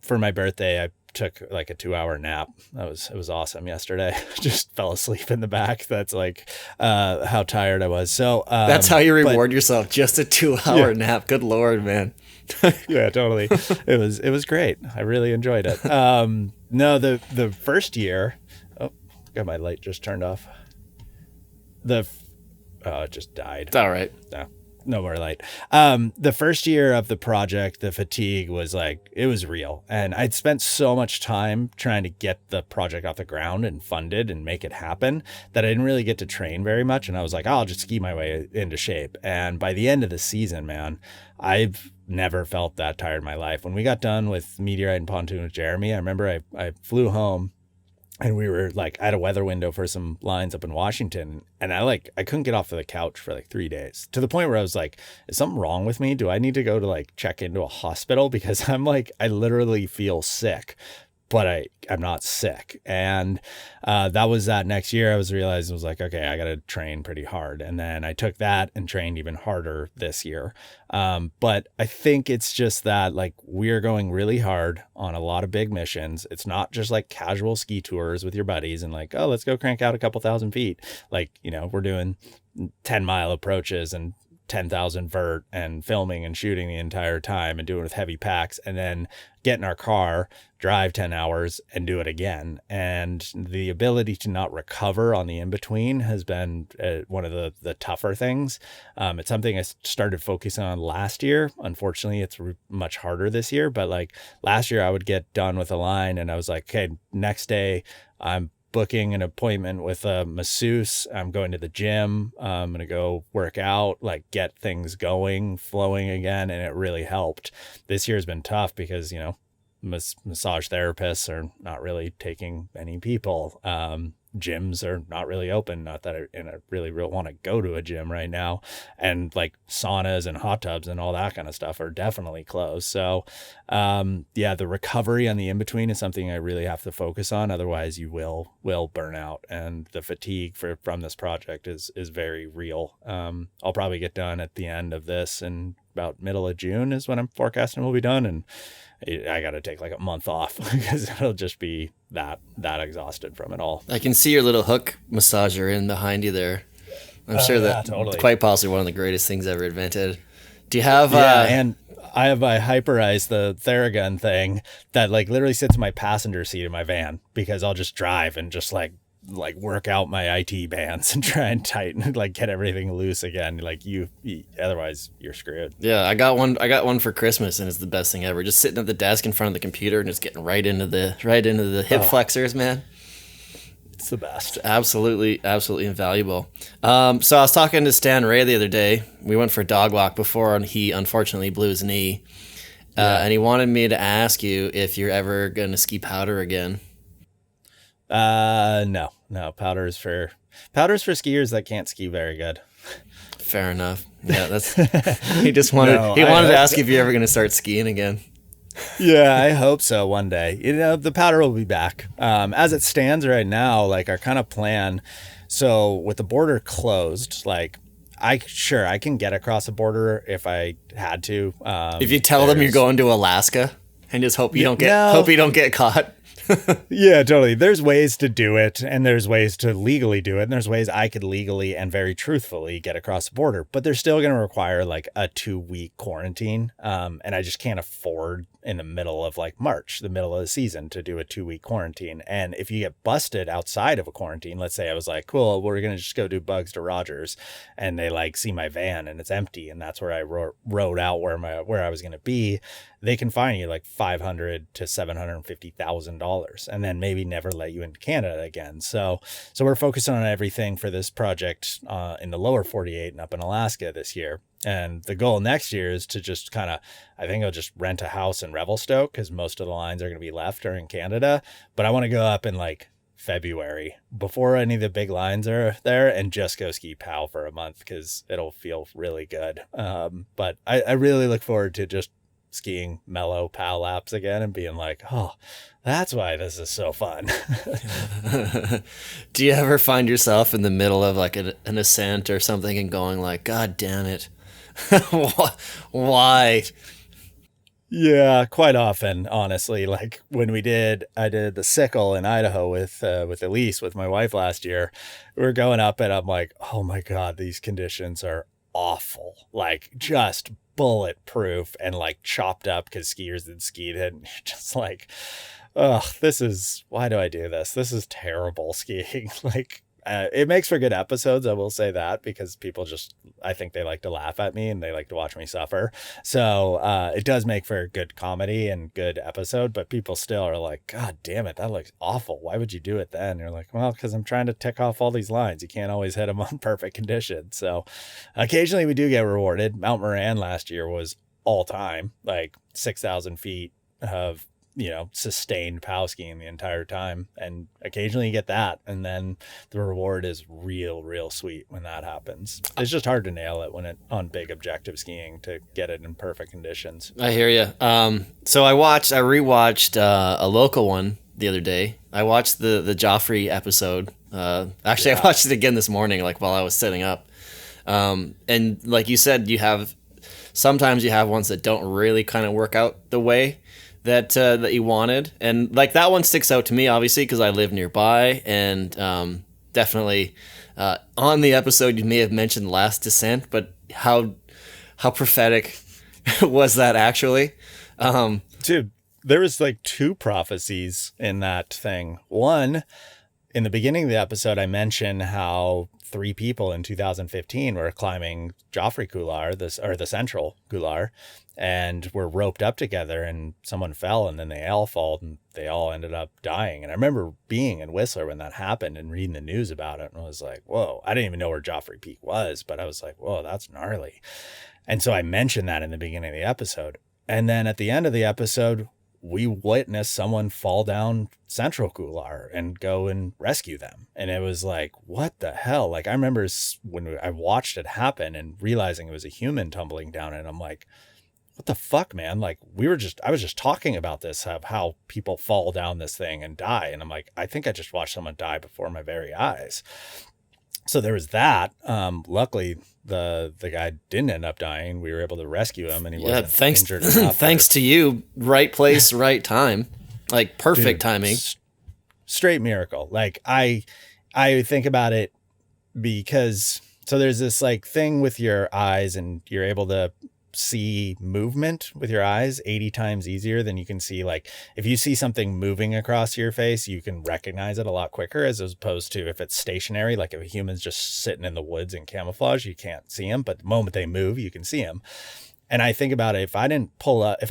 B: for my birthday I took like a 2-hour nap. It was awesome yesterday. Just fell asleep in the back. That's like how tired I was. So
D: that's how you reward yourself, just a 2-hour nap. Good Lord, man.
B: Yeah, totally. It was great. I really enjoyed it. No, the first year, got my light just turned off. It just died.
D: It's all right.
B: No more light. The first year of the project, the fatigue was like, it was real. And I'd spent so much time trying to get the project off the ground and funded and make it happen that I didn't really get to train very much. And I was like, I'll just ski my way into shape. And by the end of the season, man, I've never felt that tired in my life. When we got done with Meteorite and Pontoon with Jeremy, I remember I flew home. And we were like, I had a weather window for some lines up in Washington. And I couldn't get off of the couch for like 3 days, to the point where I was like, is something wrong with me? Do I need to go to like check into a hospital? Because I'm like, I literally feel sick but I'm not sick. And that was that next year. I was realizing, I was like, okay, I got to train pretty hard. And then I took that and trained even harder this year. But I think it's just that like we're going really hard on a lot of big missions. It's not just like casual ski tours with your buddies and like, oh, let's go crank out a couple thousand feet. Like, we're doing 10-mile approaches and 10,000 vert and filming and shooting the entire time and doing it with heavy packs, and then get in our car, drive 10 hours and do it again. And the ability to not recover on the in-between has been one of the tougher things. It's something I started focusing on last year. Unfortunately, it's much harder this year, but like last year I would get done with a line and I was like, okay, next day I'm booking an appointment with a masseuse. I'm going to the gym. I'm going to go work out, like get things going, flowing again. And it really helped. This year has been tough because, massage therapists are not really taking many people. Gyms are not really open. Not that I really want to go to a gym right now. And like saunas and hot tubs and all that kind of stuff are definitely closed. So, the recovery on the in-between is something I really have to focus on. Otherwise you will burn out. And the fatigue from this project is very real. I'll probably get done at the end of this, and about middle of June is when I'm forecasting we'll be done. And I got to take like a month off because it'll just be that exhausted from it all.
D: I can see your little hook massager in behind you there. I'm sure that's totally quite possibly one of the greatest things ever invented. Do you have...
B: and I have my Hyperice, the Theragun thing that like literally sits in my passenger seat in my van because I'll just drive and just like work out my IT bands and try and tighten, like get everything loose again. Like otherwise you're screwed.
D: Yeah, I got one for Christmas, and it's the best thing ever. Just sitting at the desk in front of the computer and just getting right into the hip flexors, man.
B: It's the best.
D: It's absolutely invaluable. So I was talking to Stan Ray the other day. We went for a dog walk before, and he unfortunately blew his knee. And he wanted me to ask you if you're ever going to ski powder again.
B: No. Powder's for skiers that can't ski very good.
D: Fair enough. Yeah, that's. He wanted to ask if you're ever going to start skiing again.
B: Yeah, I hope so one day. The powder will be back. As it stands right now, like our kind of plan. So with the border closed, like I can get across the border if I had to.
D: If you tell them you're going to Alaska and just hope you don't get caught.
B: Yeah, totally. There's ways to do it, and there's ways to legally do it, and there's ways I could legally and very truthfully get across the border, but they're still going to require like a 2-week quarantine. And I just can't afford in the middle of like March, the middle of the season, to do a 2-week quarantine. And if you get busted outside of a quarantine, let's say I was like, cool, we're going to just go do Bugs to Rogers, and they like see my van and it's empty, and that's where I rode out where I was going to be. They can fine you like $500,000 to $750,000 and then maybe never let you into Canada again. So we're focusing on everything for this project in the lower 48 and up in Alaska this year. And the goal next year is to just I think I'll just rent a house in Revelstoke because most of the lines are going to be left or in Canada. But I want to go up in like February before any of the big lines are there and just go ski POW for a month because it'll feel really good. But I really look forward to just skiing mellow POW laps again and being like, oh, that's why this is so fun.
D: Do you ever find yourself in the middle of like an ascent or something and going like, God damn it. Why?
B: Yeah, quite often, honestly. Like when I did the sickle in Idaho with Elise, with my wife last year, we were going up and I'm like, oh my God, these conditions are awful. Like just bulletproof and like chopped up because skiers had skied it. And you're just like, oh, why do I do this? This is terrible skiing. Like, it makes for good episodes, I will say that, because people I think they like to laugh at me and they like to watch me suffer. So it does make for good comedy and good episode, but people still are like, God damn it, that looks awful. Why would you do it then? And you're like, well, because I'm trying to tick off all these lines. You can't always hit them on perfect conditions. So occasionally we do get rewarded. Mount Moran last year was all time, like 6,000 feet of sustained POW skiing the entire time. And occasionally you get that. And then the reward is real sweet when that happens. It's just hard to nail it on big objective skiing to get it in perfect conditions.
D: I hear you. So I rewatched a local one the other day. I watched the Joffrey episode. Actually, I watched it again this morning, like while I was setting up. And like you said, sometimes you have ones that don't really kind of work out the way that you wanted, and like that one sticks out to me, obviously, because I live nearby, and definitely on the episode you may have mentioned Last Descent, but how prophetic was that actually?
B: Dude, there was like 2 prophecies in that thing. One, in the beginning of the episode, I mentioned how 3 people in 2015 were climbing Joffrey Couloir, the central Couloir, and were roped up together, and someone fell, and then they all fell, and they all ended up dying. And I remember being in Whistler when that happened and reading the news about it, and I was like, whoa, I didn't even know where Joffrey Peak was, but I was like, whoa, that's gnarly. And so I mentioned that in the beginning of the episode. And then at the end of the episode, we witnessed someone fall down Central Couloir and go and rescue them. And it was like, what the hell? Like, I remember when I watched it happen and realizing it was a human tumbling down, and I'm like, what the fuck, man? Like, I was just talking about this, of how people fall down this thing and die. And I'm like, I think I just watched someone die before my very eyes. So there was that. Luckily, the guy didn't end up dying. We were able to rescue him, and he wasn't injured enough.
D: Thanks to you, right place, right time, like perfect timing.
B: Straight miracle. Like I think about it because there's this like thing with your eyes, and you're able to see movement with your eyes 80 times easier than you can see. Like if you see something moving across your face, you can recognize it a lot quicker, as opposed to if it's stationary. Like if a human's just sitting in the woods in camouflage, you can't see him, but the moment they move, you can see him. And I think about it, if I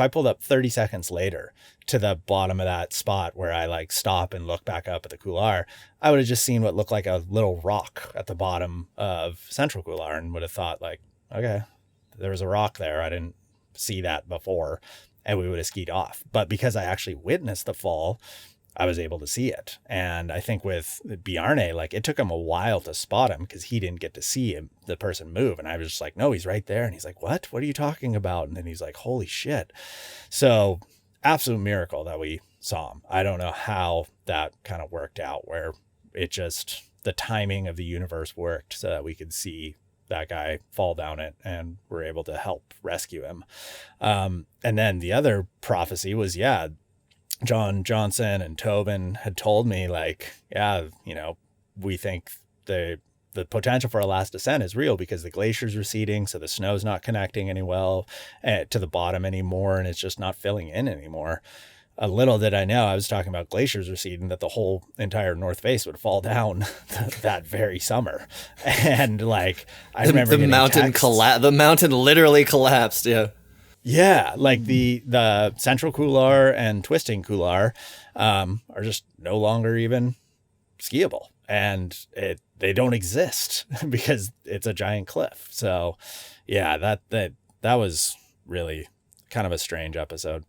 B: pulled up 30 seconds later to the bottom of that spot where I like stop and look back up at the couloir, I would have just seen what looked like a little rock at the bottom of Central Couloir, and would have thought like, okay, there was a rock there. I didn't see that before, and we would have skied off. But because I actually witnessed the fall, I was able to see it. And I think with Bjarne, like it took him a while to spot him because he didn't get to see the person move. And I was just like, no, he's right there. And he's like, what are you talking about? And then he's like, holy shit. So absolute miracle that we saw him. I don't know how that kind of worked out, where the timing of the universe worked so that we could see that guy fall down it, and we're able to help rescue him. And then the other prophecy was, John Johnson and Tobin had told me like, we think the potential for a last descent is real because the glacier's receding. So the snow's not connecting to the bottom anymore. And it's just not filling in anymore. A little did I know, I was talking about glaciers receding, that the whole entire North Face would fall down that very summer. And like, I remember
D: the mountain the mountain literally collapsed. Yeah.
B: Yeah. Like the Central Couloir and Twisting Couloir are just no longer even skiable, and they don't exist because it's a giant cliff. So yeah, that was really kind of a strange episode.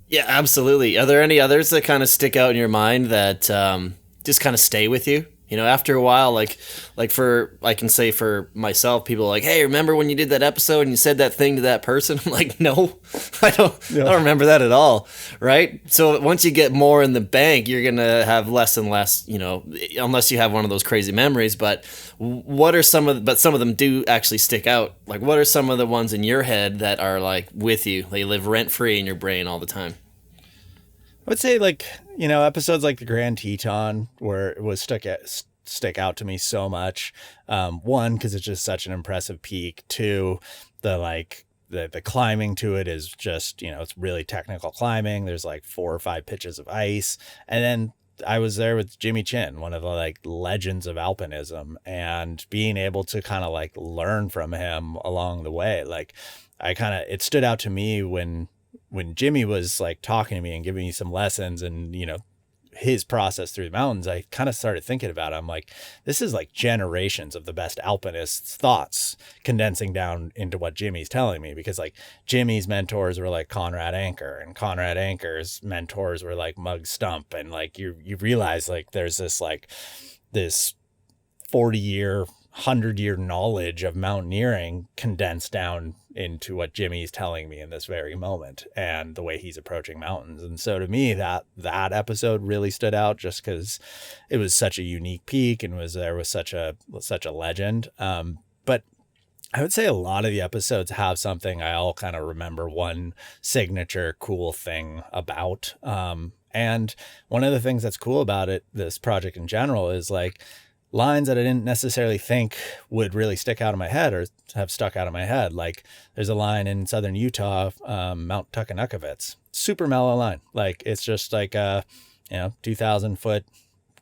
D: Yeah, absolutely. Are there any others that kind of stick out in your mind that just kind of stay with you? After a while, like I can say for myself, people are like, hey, remember when you did that episode and you said that thing to that person? I'm like, no, I don't remember that at all. Right. So once you get more in the bank, you're going to have less and less, unless you have one of those crazy memories. But some of them do actually stick out. Like, what are some of the ones in your head that are like with you? They live rent free in your brain all the time.
B: I would say episodes like the Grand Teton, where it was stick out to me so much. One, because it's just such an impressive peak. Two, the climbing to it is just, it's really technical climbing. There's like 4 or 5 pitches of ice. And then I was there with Jimmy Chin, one of the like legends of alpinism, and being able to kind of like learn from him along the way. Like it stood out to me when Jimmy was like talking to me and giving me some lessons and, his process through the mountains, I kind of started thinking about it. I'm like, this is like generations of the best alpinists' thoughts condensing down into what Jimmy's telling me, because like Jimmy's mentors were like Conrad Anker, and Conrad Anker's mentors were like Mug Stump. And like, you realize like there's this 40-year 100-year knowledge of mountaineering condensed down into what Jimmy's telling me in this very moment and the way he's approaching mountains. And so to me, that episode really stood out just because it was such a unique peak and there was such a legend. But I would say a lot of the episodes have something I'll kind of remember one signature cool thing about. And one of the things that's cool about this project in general, is like lines that I didn't necessarily think would really stick out of my head or have stuck out of my head. Like there's a line in southern Utah, Mount Tuckanuckavitz, super mellow line. Like it's just like 2,000 foot,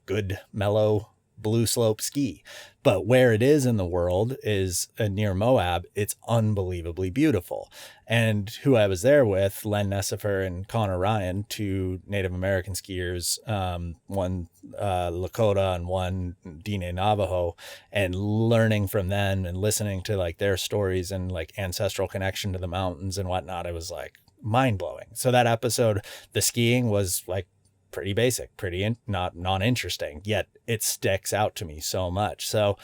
B: good, mellow blue slope ski. But where it is in the world is near Moab. It's unbelievably beautiful. And who I was there with, Len Nessifer and Connor Ryan, two Native American skiers, one Lakota and one Diné Navajo, and learning from them and listening to like their stories and like ancestral connection to the mountains and whatnot, it was like mind blowing. So that episode, the skiing was like pretty basic, not non-interesting, yet it sticks out to me so much. So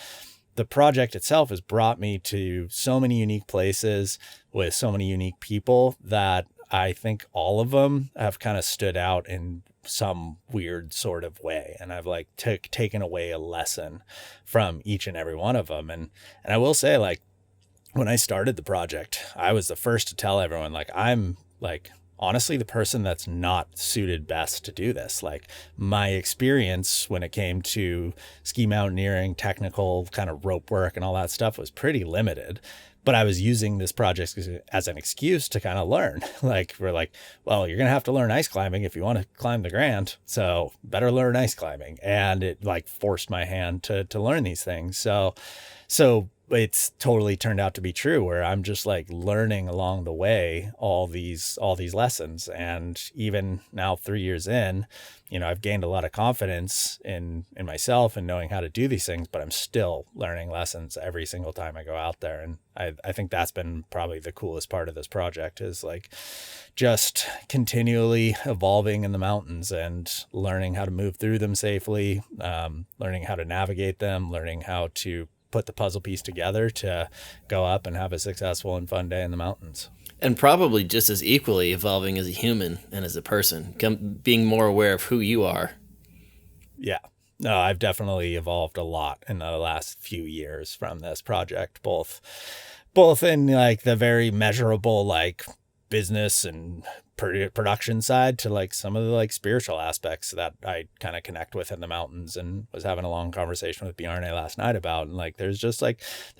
B: the project itself has brought me to so many unique places with so many unique people that I think all of them have kind of stood out in some weird sort of way. And I've like taken away a lesson from each and every one of them. And I will say, like, when I started the project, I was the first to tell everyone, like, I'm like honestly the person that's not suited best to do this. Like my experience when it came to ski mountaineering, technical kind of rope work and all that stuff was pretty limited. But I was using this project as an excuse to kind of learn. Like we're like, well, you're going to have to learn ice climbing if you want to climb the Grand. So better learn ice climbing. And it like forced my hand to learn these things. So it's totally turned out to be true, where I'm just like learning along the way all these lessons. And even now, 3 years in, I've gained a lot of confidence in myself and knowing how to do these things, but I'm still learning lessons every single time I go out there. And I think that's been probably the coolest part of this project, is like just continually evolving in the mountains and learning how to move through them safely, learning how to navigate them, learning how to put the puzzle piece together to go up and have a successful and fun day in the mountains.
D: And probably just as equally evolving as a human and as a person, being more aware of who you are.
B: Yeah. No, I've definitely evolved a lot in the last few years from this project, both in like the very measurable, like business and production side, to like some of the like spiritual aspects that I kind of connect with in the mountains, and was having a long conversation with Bjarne last night about. And like there's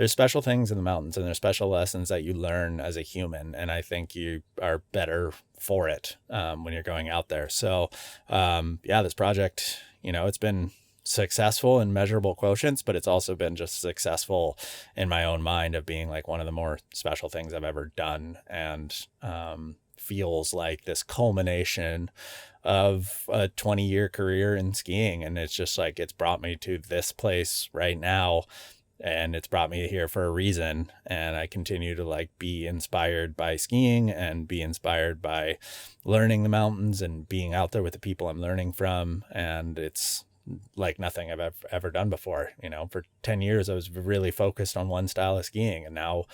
B: special things in the mountains, and there's special lessons that you learn as a human, and I think you are better for it when you're going out there. So this project, it's been successful in measurable quotients, but it's also been just successful in my own mind of being like one of the more special things I've ever done, and feels like this culmination of a 20-year career in skiing. And it's just like, it's brought me to this place right now, and it's brought me here for a reason. And I continue to like be inspired by skiing and be inspired by learning the mountains and being out there with the people I'm learning from. And it's like nothing I've ever done before. For 10 years, I was really focused on one style of skiing, and now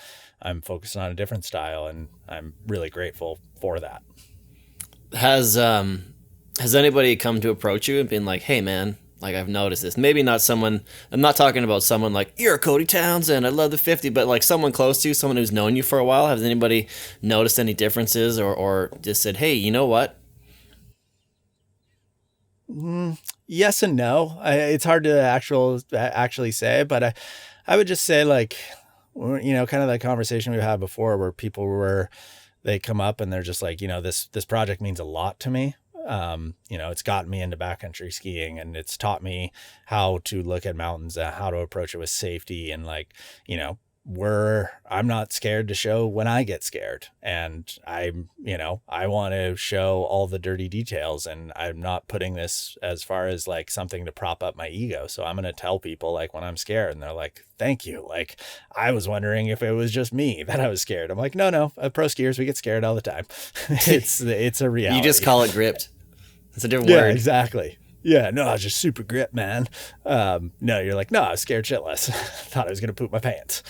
B: I'm focused on a different style, and I'm really grateful for that.
D: Has anybody come to approach you and been like, hey man, like I've noticed this? Maybe not someone, I'm not talking about someone like, you're Cody Townsend, I love the 50, but like someone close to you, someone who's known you for a while. Has anybody noticed any differences or just said, hey, you know what?
B: Yes and no. It's hard to actually say, but I would just say, like, kind of that conversation we had before, where they come up and they're just like, this project means a lot to me. It's gotten me into backcountry skiing, and it's taught me how to look at mountains and how to approach it with safety. And like, I'm not scared to show when I get scared, and I want to show all the dirty details, and I'm not putting this as far as like something to prop up my ego. So I'm going to tell people like when I'm scared, and they're like, thank you. Like, I was wondering if it was just me that I was scared. I'm like, no, pro skiers, we get scared all the time. It's a reality.
D: You just call it gripped. It's a different
B: yeah,
D: word.
B: Exactly. Yeah, no, I was just super grip, man. No, you're like, no, I was scared shitless. Thought I was going to poop my pants.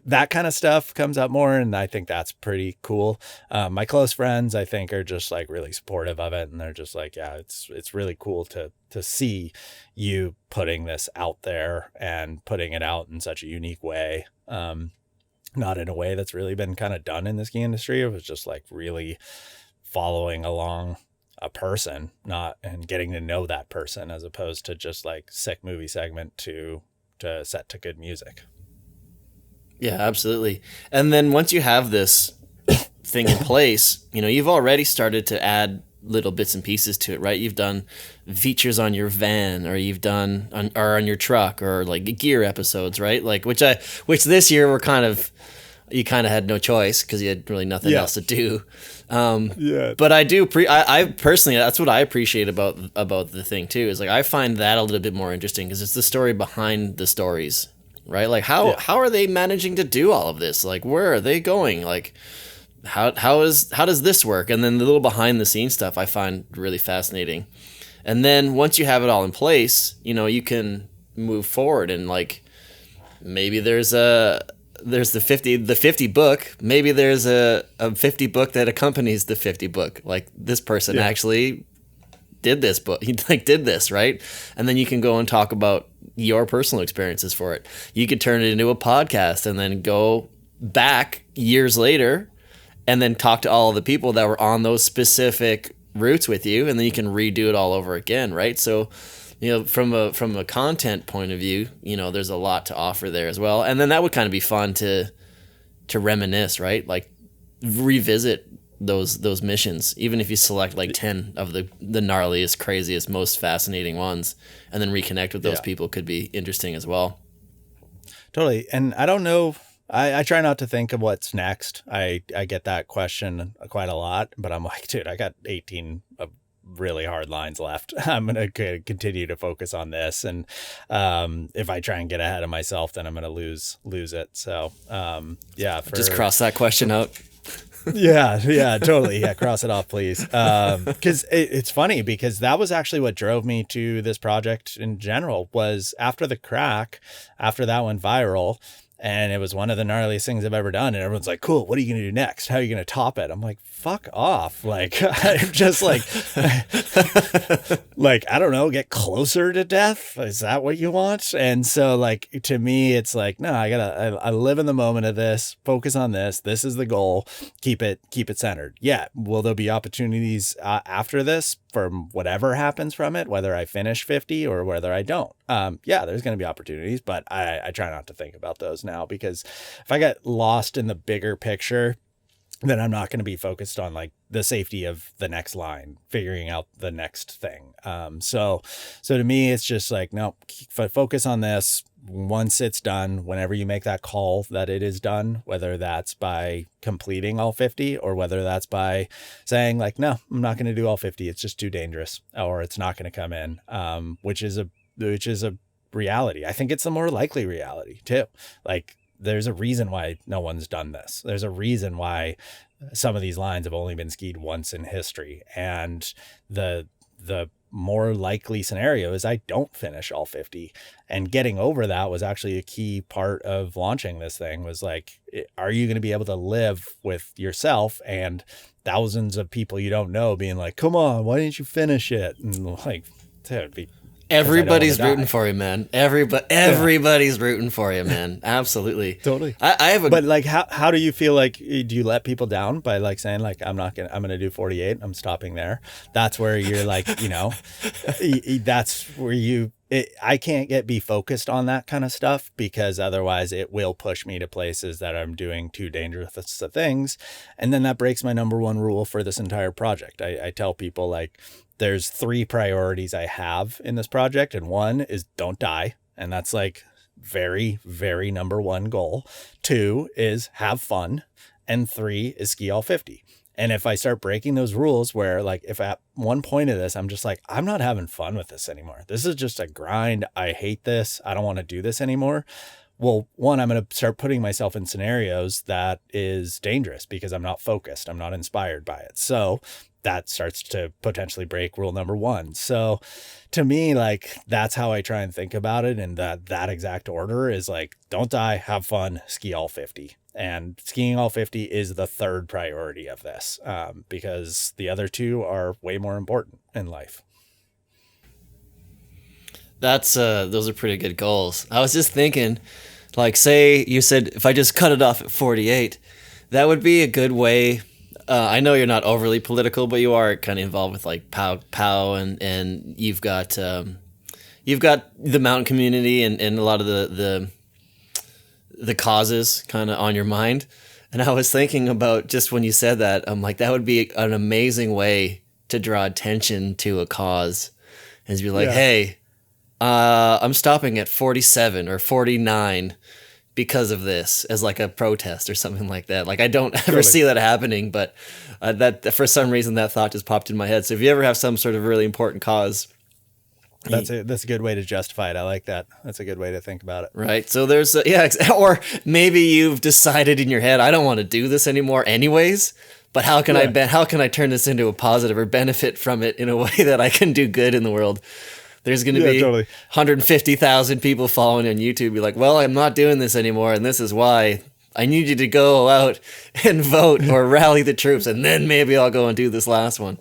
B: That kind of stuff comes up more, and I think that's pretty cool. My close friends, I think, are just like really supportive of it, and they're just like, yeah, it's really cool to see you putting this out there and putting it out in such a unique way. Not in a way that's really been kind of done in the ski industry. It was just like really following along a person, not and getting to know that person, as opposed to just like sick movie segment to set to good music.
D: Yeah, absolutely. And then once you have this thing in place, you've already started to add little bits and pieces to it, right? You've done features on your van, or you've done on your truck, or like gear episodes, right? Like which this year you kind of had no choice because you had really nothing else to do. But I personally, that's what I appreciate about the thing too, is like I find that a little bit more interesting because it's the story behind the stories, right? Like how are they managing to do all of this? Like where are they going? Like how does this work? And then the little behind the scenes stuff I find really fascinating. And then once you have it all in place, you can move forward, and like maybe there's the 50 book. Maybe there's a 50 book that accompanies the 50 book. Like this person actually did this book. He did this, right? And then you can go and talk about your personal experiences for it. You could turn it into a podcast and then go back years later and then talk to all of the people that were on those specific routes with you, and then you can redo it all over again, right? So from a content point of view, there's a lot to offer there as well. And then that would kind of be fun to reminisce, right? Like revisit those missions, even if you select like 10 of the gnarliest, craziest, most fascinating ones, and then reconnect with those people could be interesting as well.
B: Totally. And I don't know, I try not to think of what's next. I get that question quite a lot, but I'm like, dude, I got 18 really hard lines left. I'm going to continue to focus on this. And if I try and get ahead of myself, then I'm going to lose it. So
D: just cross that question out.
B: Yeah, totally. Yeah, cross it off, please. Because it's funny, because that was actually what drove me to this project in general. Was after the crack, after that went viral, and it was one of the gnarliest things I've ever done. And everyone's like, cool, what are you going to do next? How are you going to top it? I'm like, fuck off. Like, I'm just like, I don't know, get closer to death. Is that what you want? And so like, to me, it's like, no, I live in the moment of this, focus on this. This is the goal. Keep it centered. Yeah. Will there be opportunities after this from whatever happens from it, whether I finish 50 or whether I don't? There's going to be opportunities, but I try not to think about those now, because if I get lost in the bigger picture, then I'm not going to be focused on like the safety of the next line, figuring out the next thing. So to me, it's just like, no, focus on this. Once it's done, whenever you make that call that it is done, whether that's by completing all 50 or whether that's by saying like, no, I'm not going to do all 50. It's just too dangerous, or it's not going to come in, which is a reality. I think it's the more likely reality too. Like, there's a reason why no one's done this. There's a reason why some of these lines have only been skied once in history. And the more likely scenario is I don't finish all 50. And getting over that was actually a key part of launching this thing. Was like, are you going to be able to live with yourself and thousands of people you don't know being like, come on, why didn't you finish it? And like, it'd be,
D: everybody's rooting for you, man. Everybody's rooting for you, man. Absolutely.
B: Totally.
D: But
B: like, how do you feel? Like, do you let people down by like saying like, I'm going to do 48. I'm stopping there. That's where you're like, that's where I can't be focused on that kind of stuff, because otherwise it will push me to places that I'm doing too dangerous things. And then that breaks my number one rule for this entire project. I tell people like, there's 3 priorities I have in this project. And one is don't die. And that's like very, very number one goal. 2 is have fun. And 3 is ski all 50. And if I start breaking those rules, where like, if at one point of this, I'm just like, I'm not having fun with this anymore. This is just a grind. I hate this. I don't want to do this anymore. well, one, I'm going to start putting myself in scenarios that is dangerous because I'm not focused. I'm not inspired by it. So that starts to potentially break rule number one. So to me, like, that's how I try and think about it. And that exact order is like, don't die, have fun, ski all 50. And skiing all 50 is the third priority of this, because the other two are way more important in life.
D: Those are pretty good goals. I was just thinking, like, say you said, if I just cut it off at 48, that would be a good way. I know you're not overly political, but you are kind of involved with like POW, and you've got the mountain community and a lot of the causes kind of on your mind. And I was thinking about, just when you said that, I'm like, that would be an amazing way to draw attention to a cause, and be like, hey, I'm stopping at 47 or 49 because of this, as like a protest or something like that. Like, I don't ever see that happening, but that for some reason that thought just popped in my head. So if you ever have some sort of really important cause,
B: that's a good way to justify it. I like that. That's a good way to think about it.
D: Right. So there's or maybe you've decided in your head, I don't want to do this anymore anyways, but how can I turn this into a positive or benefit from it in a way that I can do good in the world? There's going to be 150,000 people following on YouTube. Be like, well, I'm not doing this anymore, and this is why. I need you to go out and vote or rally the troops, and then maybe I'll go and do this last one.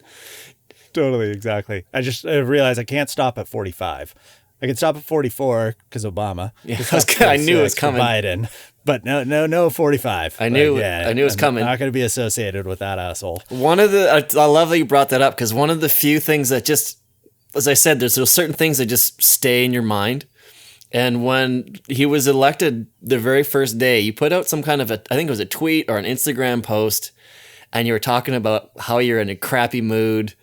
B: Totally, exactly. I realized I can't stop at 45. I can stop at 44 because Obama.
D: Yeah, I knew it was coming.
B: Biden, but no 45.
D: I knew it was coming.
B: I'm not going to be associated with that asshole.
D: I love that you brought that up, because one of the few things that just, as I said, there's certain things that just stay in your mind. And when he was elected the very first day, you put out some kind of I think it was a tweet or an Instagram post, and you were talking about how you're in a crappy mood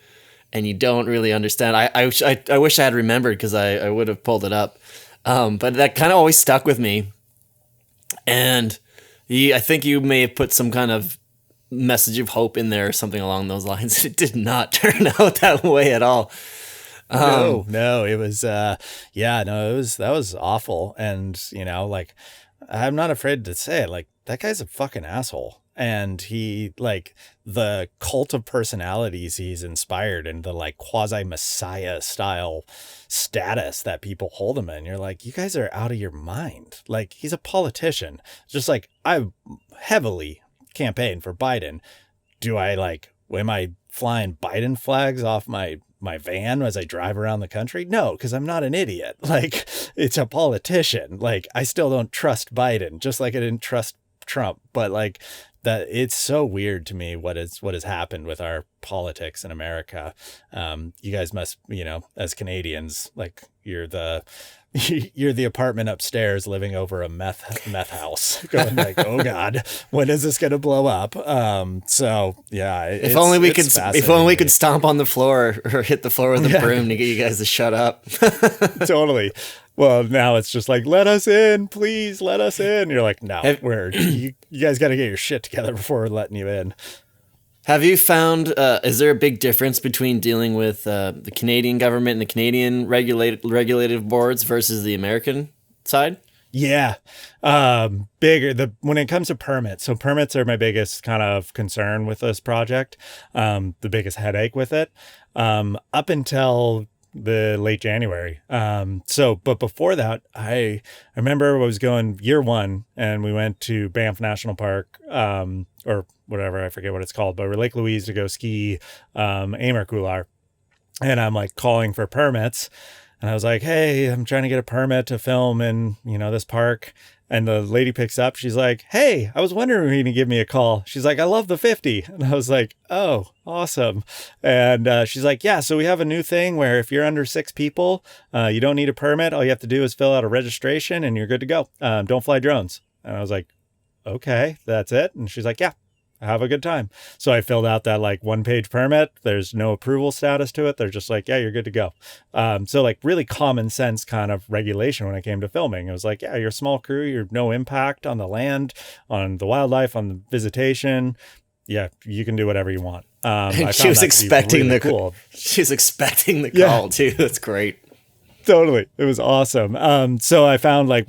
D: and you don't really understand. I wish I had remembered, because I would have pulled it up. But that kind of always stuck with me. And I think you may have put some kind of message of hope in there or something along those lines. It did not turn out that way at all.
B: No, it was, that was awful. And, like, I'm not afraid to say it, like, that guy's a fucking asshole. And he, like, the cult of personalities he's inspired, and the like quasi messiah style status that people hold him in. You're like, you guys are out of your mind. Like, he's a politician. Just like, I heavily campaigned for Biden. Am I flying Biden flags off my van as I drive around the country? No, because I'm not an idiot. Like, it's a politician. Like, I still don't trust Biden, just like I didn't trust Trump. But like, that, it's so weird to me what has happened with our politics in America. You guys must, as Canadians, like, you're the apartment upstairs living over a meth house, going like, oh God, when is this going to blow up? So yeah,
D: if only we could stomp on the floor or hit the floor with a broom to get you guys to shut up.
B: Totally. Well, now it's just like, let us in, please, let us in. You're like, no, you guys got to get your shit together before we're letting you in.
D: Have you found, is there a big difference between dealing with the Canadian government and the Canadian regulative boards versus the American side?
B: Yeah. Bigger when it comes to permits. So permits are my biggest kind of concern with this project. The biggest headache with it, up until the late January. But before that, I remember I was going year one, and we went to Banff National Park, or whatever, I forget what it's called, but we're Lake Louise to go ski, Amur Couloir. And I'm like calling for permits. And I was like, hey, I'm trying to get a permit to film in, this park. And the lady picks up. She's like, hey, I was wondering if you can give me a call. She's like, I love the 50. And I was like, oh, awesome. And she's like, yeah, so we have a new thing where if you're under 6 people, you don't need a permit. All you have to do is fill out a registration and you're good to go. Don't fly drones. And I was like, okay, that's it. And she's like, yeah. Have a good time. So I filled out that like 1-page permit. There's no approval status to it. They're just like, yeah, you're good to go. So like really common sense kind of regulation when it came to filming. It was like, yeah, you're a small crew. You're no impact on the land, on the wildlife, on the visitation. Yeah, you can do whatever you want.
D: She was expecting the call too. That's great.
B: Totally. It was awesome. So I found like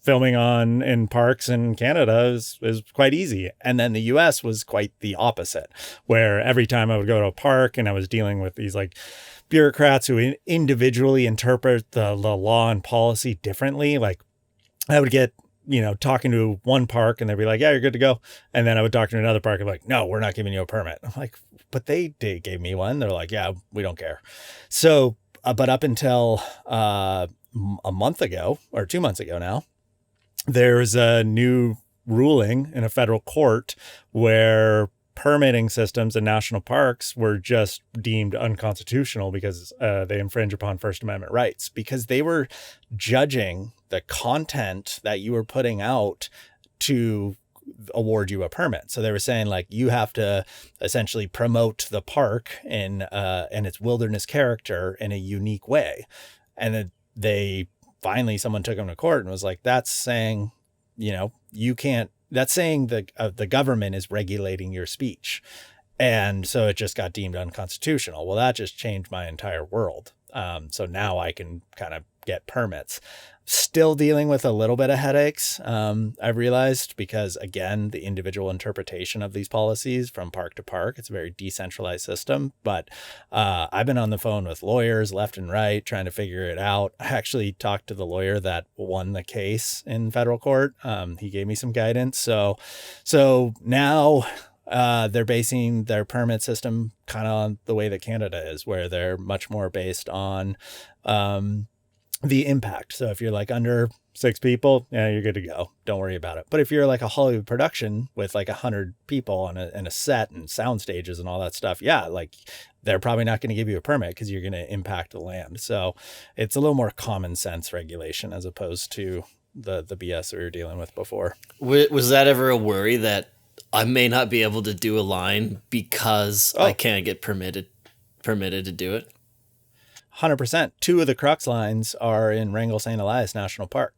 B: filming in parks in Canada is quite easy. And then the US was quite the opposite, where every time I would go to a park and I was dealing with these like bureaucrats who individually interpret the law and policy differently. Like I would get, talking to one park and they'd be like, yeah, you're good to go. And then I would talk to another park and be like, no, we're not giving you a permit. I'm like, but they gave me one. They're like, yeah, we don't care. So, but up until a month ago or 2 months ago now, there's a new ruling in a federal court where permitting systems in national parks were just deemed unconstitutional because they infringe upon First Amendment rights, because they were judging the content that you were putting out to award you a permit. So they were saying like, you have to essentially promote the park and its wilderness character in a unique way. And then someone took them to court and was like, that's saying, you can't, that's saying the government is regulating your speech. And so it just got deemed unconstitutional. Well, that just changed my entire world. So now I can kind of get permits. Still dealing with a little bit of headaches, I've realized, because again, the individual interpretation of these policies from park to park, it's a very decentralized system. But I've been on the phone with lawyers left and right trying to figure it out. I actually talked to the lawyer that won the case in federal court. He gave me some guidance. So now they're basing their permit system kind of on the way that Canada is, where they're much more based on the impact. So if you're like under 6 people, yeah, you're good to go. Don't worry about it. But if you're like a Hollywood production with like 100 people on a set and sound stages and all that stuff, yeah, like they're probably not going to give you a permit because you're going to impact the land. So it's a little more common sense regulation as opposed to the BS we were dealing with before.
D: Was that ever a worry that I may not be able to do a line because I can't get permitted to do it?
B: 100%. 2 of the crux lines are in Wrangell St. Elias National Park.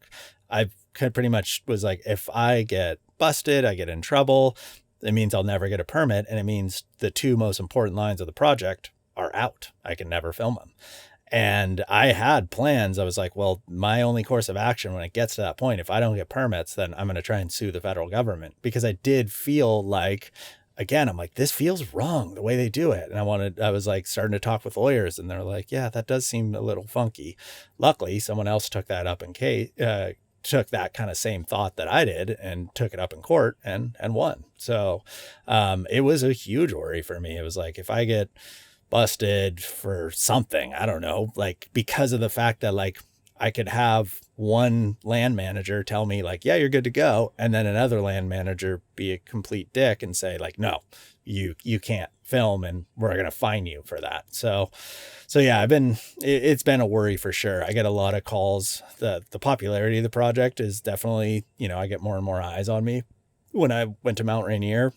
B: I pretty much was like, if I get busted, I get in trouble, it means I'll never get a permit. And it means the 2 most important lines of the project are out. I can never film them. And I had plans. I was like, well, my only course of action when it gets to that point, if I don't get permits, then I'm going to try and sue the federal government, because I did feel like, again, I'm like, this feels wrong the way they do it. And I was like starting to talk with lawyers and they're like, yeah, that does seem a little funky. Luckily, someone else took that up took that kind of same thought that I did and took it up in court and won. So it was a huge worry for me. It was like, if I get busted for something, I don't know, like because of the fact that like I could have one land manager tell me like, yeah, you're good to go. And then another land manager be a complete dick and say like, no, you can't film and we're going to fine you for that. So yeah, it's been a worry for sure. I get a lot of calls. The popularity of the project is definitely, I get more and more eyes on me. When I went to Mount Rainier,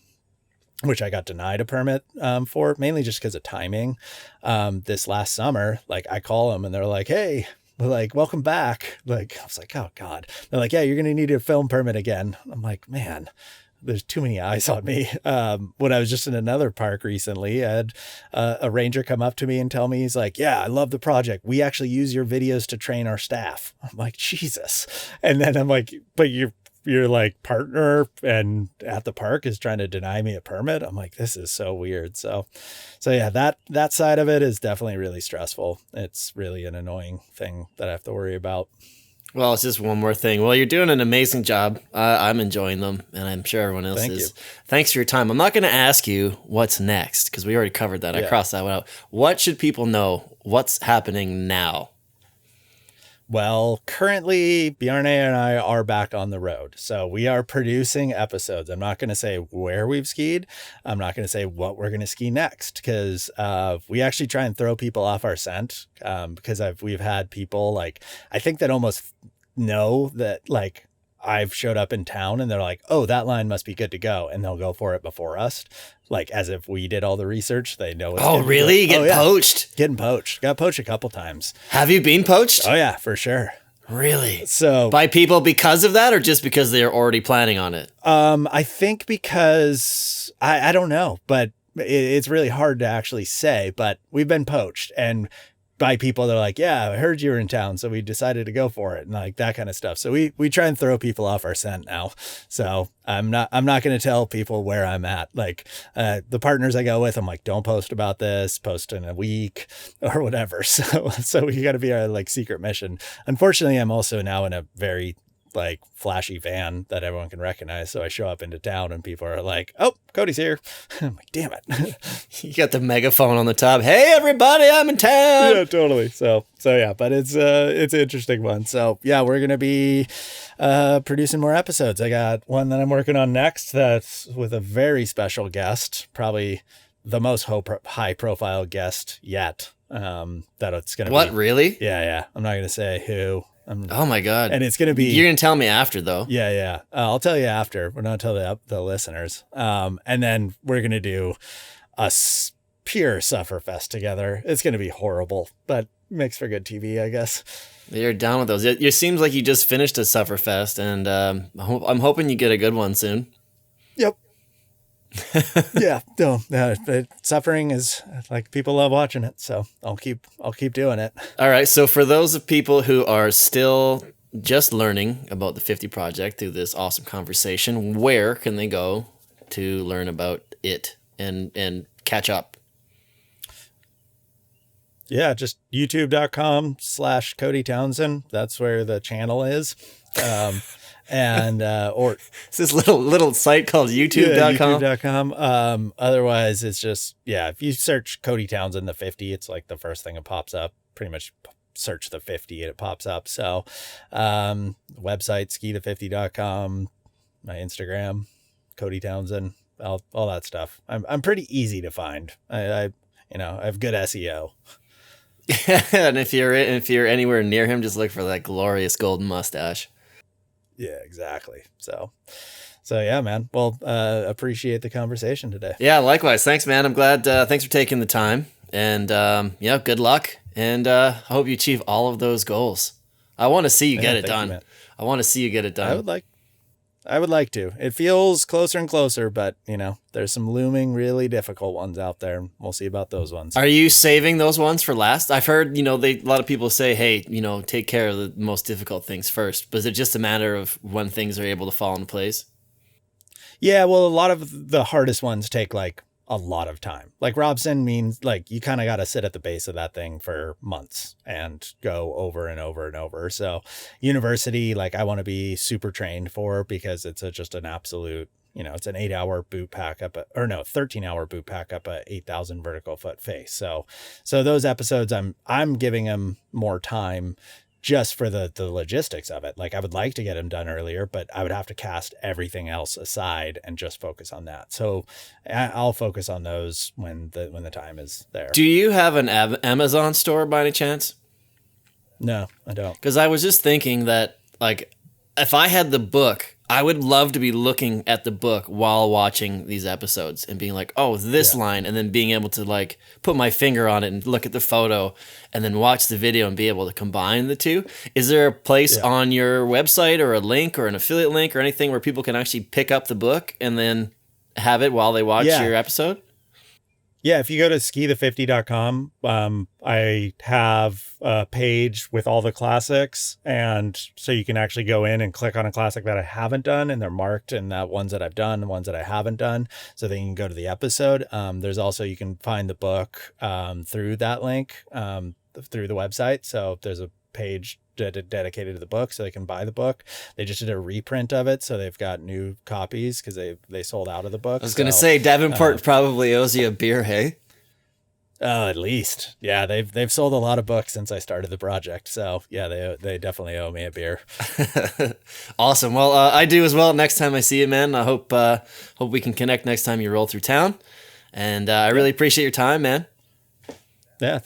B: which I got denied a permit for, mainly just because of timing. This last summer, like I call them and they're like, hey, like, welcome back. Like, I was like, oh God. They're like, yeah, you're going to need a film permit again. I'm like, man, there's too many eyes on me. When I was just in another park recently, I had a ranger come up to me and tell me, he's like, yeah, I love the project. We actually use your videos to train our staff. I'm like, Jesus. And then I'm like, but your like partner and at the park is trying to deny me a permit. I'm like, this is so weird. So yeah, that side of it is definitely really stressful. It's really an annoying thing that I have to worry about.
D: Well, it's just one more thing. Well, you're doing an amazing job. I'm enjoying them, and I'm sure everyone else is. Thanks for your time. I'm not going to ask you what's next because we already covered that. Yeah. I crossed that one out. What should people know? What's happening now?
B: Well, currently, Bjarne and I are back on the road. So we are producing episodes. I'm not going to say where we've skied. I'm not going to say what we're going to ski next, because we actually try and throw people off our scent, because we've had people like, I think that almost know that like I've showed up in town and they're like, oh, that line must be good to go. And they'll go for it before us. Like as if we did all the research. They know.
D: Oh, really? You get poached?
B: Getting poached. Got poached a couple times.
D: Have you been poached?
B: Oh, yeah, for sure.
D: Really?
B: So
D: by people because of that, or just because they're already planning on it?
B: I think because I don't know, but it's really hard to actually say, but we've been poached. And by people that are like, yeah, I heard you were in town, so we decided to go for it, and like that kind of stuff. So we try and throw people off our scent now. So I'm not going to tell people where I'm at. Like the partners I go with, I'm like, don't post about this, post in a week or whatever. So we got to be our like secret mission. Unfortunately, I'm also now in a very like flashy van that everyone can recognize. So I show up into town and people are like, oh, Cody's here. I'm like, damn it.
D: You got the megaphone on the top. Hey, everybody, I'm in town.
B: Yeah, totally. So yeah, but it's an interesting one. So yeah, we're going to be producing more episodes. I got one that I'm working on next that's with a very special guest, probably the most high profile guest yet. That it's going to be.
D: What, really?
B: Yeah. I'm not going to say who.
D: Oh my God.
B: And it's going to be,
D: you're going to tell me after though.
B: Yeah. I'll tell you after. We're not tell the listeners. And then we're going to do a pure sufferfest together. It's going to be horrible, but makes for good TV, I guess.
D: You're down with those. It seems like you just finished a Sufferfest, and I'm hoping you get a good one soon.
B: Yep. Yeah. No, suffering is like people love watching it, so I'll keep doing it.
D: All right. So for those of people who are still just learning about the 50 Project through this awesome conversation, where can they go to learn about it and catch up?
B: Yeah, just youtube.com/Cody Townsend. That's where the channel is. And or
D: it's this little site called youtube.com.
B: Yeah, youtube.com. Otherwise it's just, yeah, if you search Cody Townsend the 50, it's like the first thing that pops up. Pretty much search the 50 and it pops up. So website skithe50.com, my Instagram, Cody Townsend, all that stuff. I'm pretty easy to find. I have good SEO.
D: And if you're anywhere near him, just look for that glorious golden mustache.
B: Yeah, exactly. So yeah, man. Well, appreciate the conversation today.
D: Yeah, likewise. Thanks, man. I'm glad. Thanks for taking the time. And yeah, good luck. And I hope you achieve all of those goals. I want to see you get it done. I want to see you get it done.
B: I would like to. It feels closer and closer, but there's some looming really difficult ones out there. We'll see about those ones.
D: Are you saving those ones for last? I've heard, a lot of people say, hey, take care of the most difficult things first. But is it just a matter of when things are able to fall into place?
B: Yeah, well, a lot of the hardest ones take like a lot of time. Like Robson means like you kind of got to sit at the base of that thing for months and go over and over and over. So university, like I want to be super trained for, because it's just an absolute, it's an 8-hour boot pack up 13-hour boot pack up a 8,000 vertical foot face. So those episodes, I'm giving them more time just for the logistics of it. Like I would like to get them done earlier, but I would have to cast everything else aside and just focus on that. So I'll focus on those when the time is there.
D: Do you have an Amazon store by any chance?
B: No, I don't.
D: Because I was just thinking that, like, if I had the book, I would love to be looking at the book while watching these episodes and being like, oh, this line, and then being able to like put my finger on it and look at the photo and then watch the video and be able to combine the two. Is there a place on your website or a link or an affiliate link or anything where people can actually pick up the book and then have it while they watch your episode?
B: Yeah, if you go to skithe50.com, I have a page with all the classics, and so you can actually go in and click on a classic that I haven't done, and they're marked, and the ones that I've done, the ones that I haven't done, so then you can go to the episode. There's also, you can find the book through that link, through the website. So there's a page dedicated to the book, so they can buy the book. They just did a reprint of it, so they've got new copies because they sold out of the book.
D: I was gonna say Davenport probably owes you a beer, hey?
B: At least, yeah. They've sold a lot of books since I started the project, so yeah, they definitely owe me a beer.
D: Awesome. Well, I do as well. Next time I see you, man, I hope we can connect next time you roll through town. And I really appreciate your time, man.
B: Yeah.